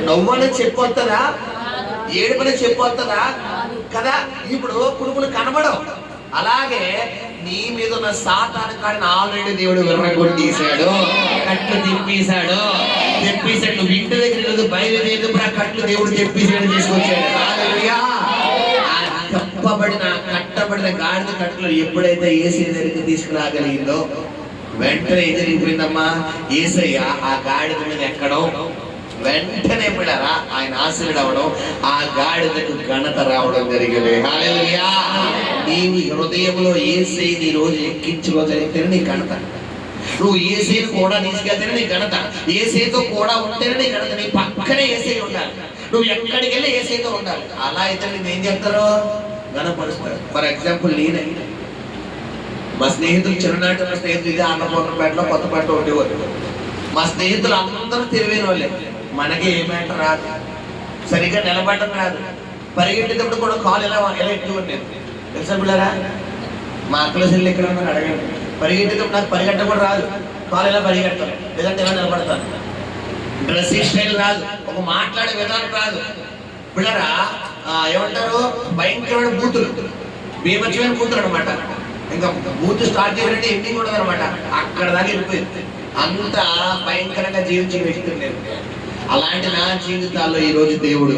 నవ్వని చెప్పొస్తుందా? ఏడుపని చెప్పొస్తుందా? కదా. ఇప్పుడు కొన్ని కనబడవు. అలాగే నీ మీద ఉన్న సాతాను కాడిని ఆల్రెడీ దేవుడు విర్రగొట్టేశాడు, కట్లు తెప్పేశాడు. నువ్వు ఇంటి దగ్గర బయలుదేరి ఆ కట్లు దేవుడు తెప్పేసాడు, తీసుకొచ్చాడు. హల్లెలూయా. కట్టబడిన గాడిద కట్లు ఎప్పుడైతే యేసు దగ్గరికి తీసుకురాగలిగిందో వెంటనే ఏం జరిగిపోయిందమ్మా? యేసయ్య ఆ గాడిద మీద ఎక్కడం, వెంటనే పిల్లరా ఆయన ఆశీర్వడం, ఆ గాడిదకు ఘనత రావడం జరిగింది. హల్లెలూయా. నీవు హృదయంలో యేసయ్యని ఈ రోజు ఎక్కించుకోగలిగితేనే నీ ఘనత. నువ్వు యేసయ్యని కూడా తీసుకెళ్తేనే నీ ఘనత. యేసయ్యతో కూడా ఉంటేనే నీ ఘనత. నీ పక్కనే యేసయ్య ఉండాలి. నువ్వు ఎక్కడికి వెళ్ళి యేసయ్యతో ఉండాలి. అలా అయితే నేను ఏం చేస్తారో ఘనపరుస్తారు. ఫర్ ఎగ్జాంపుల్ నేనే, మా స్నేహితులు చిన్ననాటి మా స్నేహితులు ఇది అన్నపూర్ణపేటలో కొత్తపేట ఉండేవారు. మా స్నేహితులు అందరూ తెలివైన వాళ్ళే. మనకి ఏమేంట రాదు, సరిగ్గా నిలబడటం రాదు. పరిగెట్టేటప్పుడు కూడా కాలు ఎలా ఎక్కువ ఉండేది తెలుసా పిల్లరా? మా అక్కల చెల్లి ఎక్కడ ఉందని అడగండి. పరిగెట్టేటప్పుడు నాకు పరిగెట్ట కూడా రాదు. కాలు ఎలా పరిగెడతాను, లేదంటే ఎలా నిలబడతాను. డ్రెస్సింగ్ స్టైల్ రాదు, ఒక మాట్లాడే విధానం రాదు పిల్లరా. ఏమంటారు? భయంకరమైన బూతులు, బీభత్సమైన బూతులు అనమాట. ఇంకా బూత్ స్టార్ట్ చేయాలంటే ఎండింగ్ ఉండదు అనమాట. అక్కడ దాకా వెళ్ళిపోయింది. అంత భయంకరంగా జీవించిన వ్యక్తి నేను. అలాంటి నా జీవితాల్లో ఈరోజు దేవుడు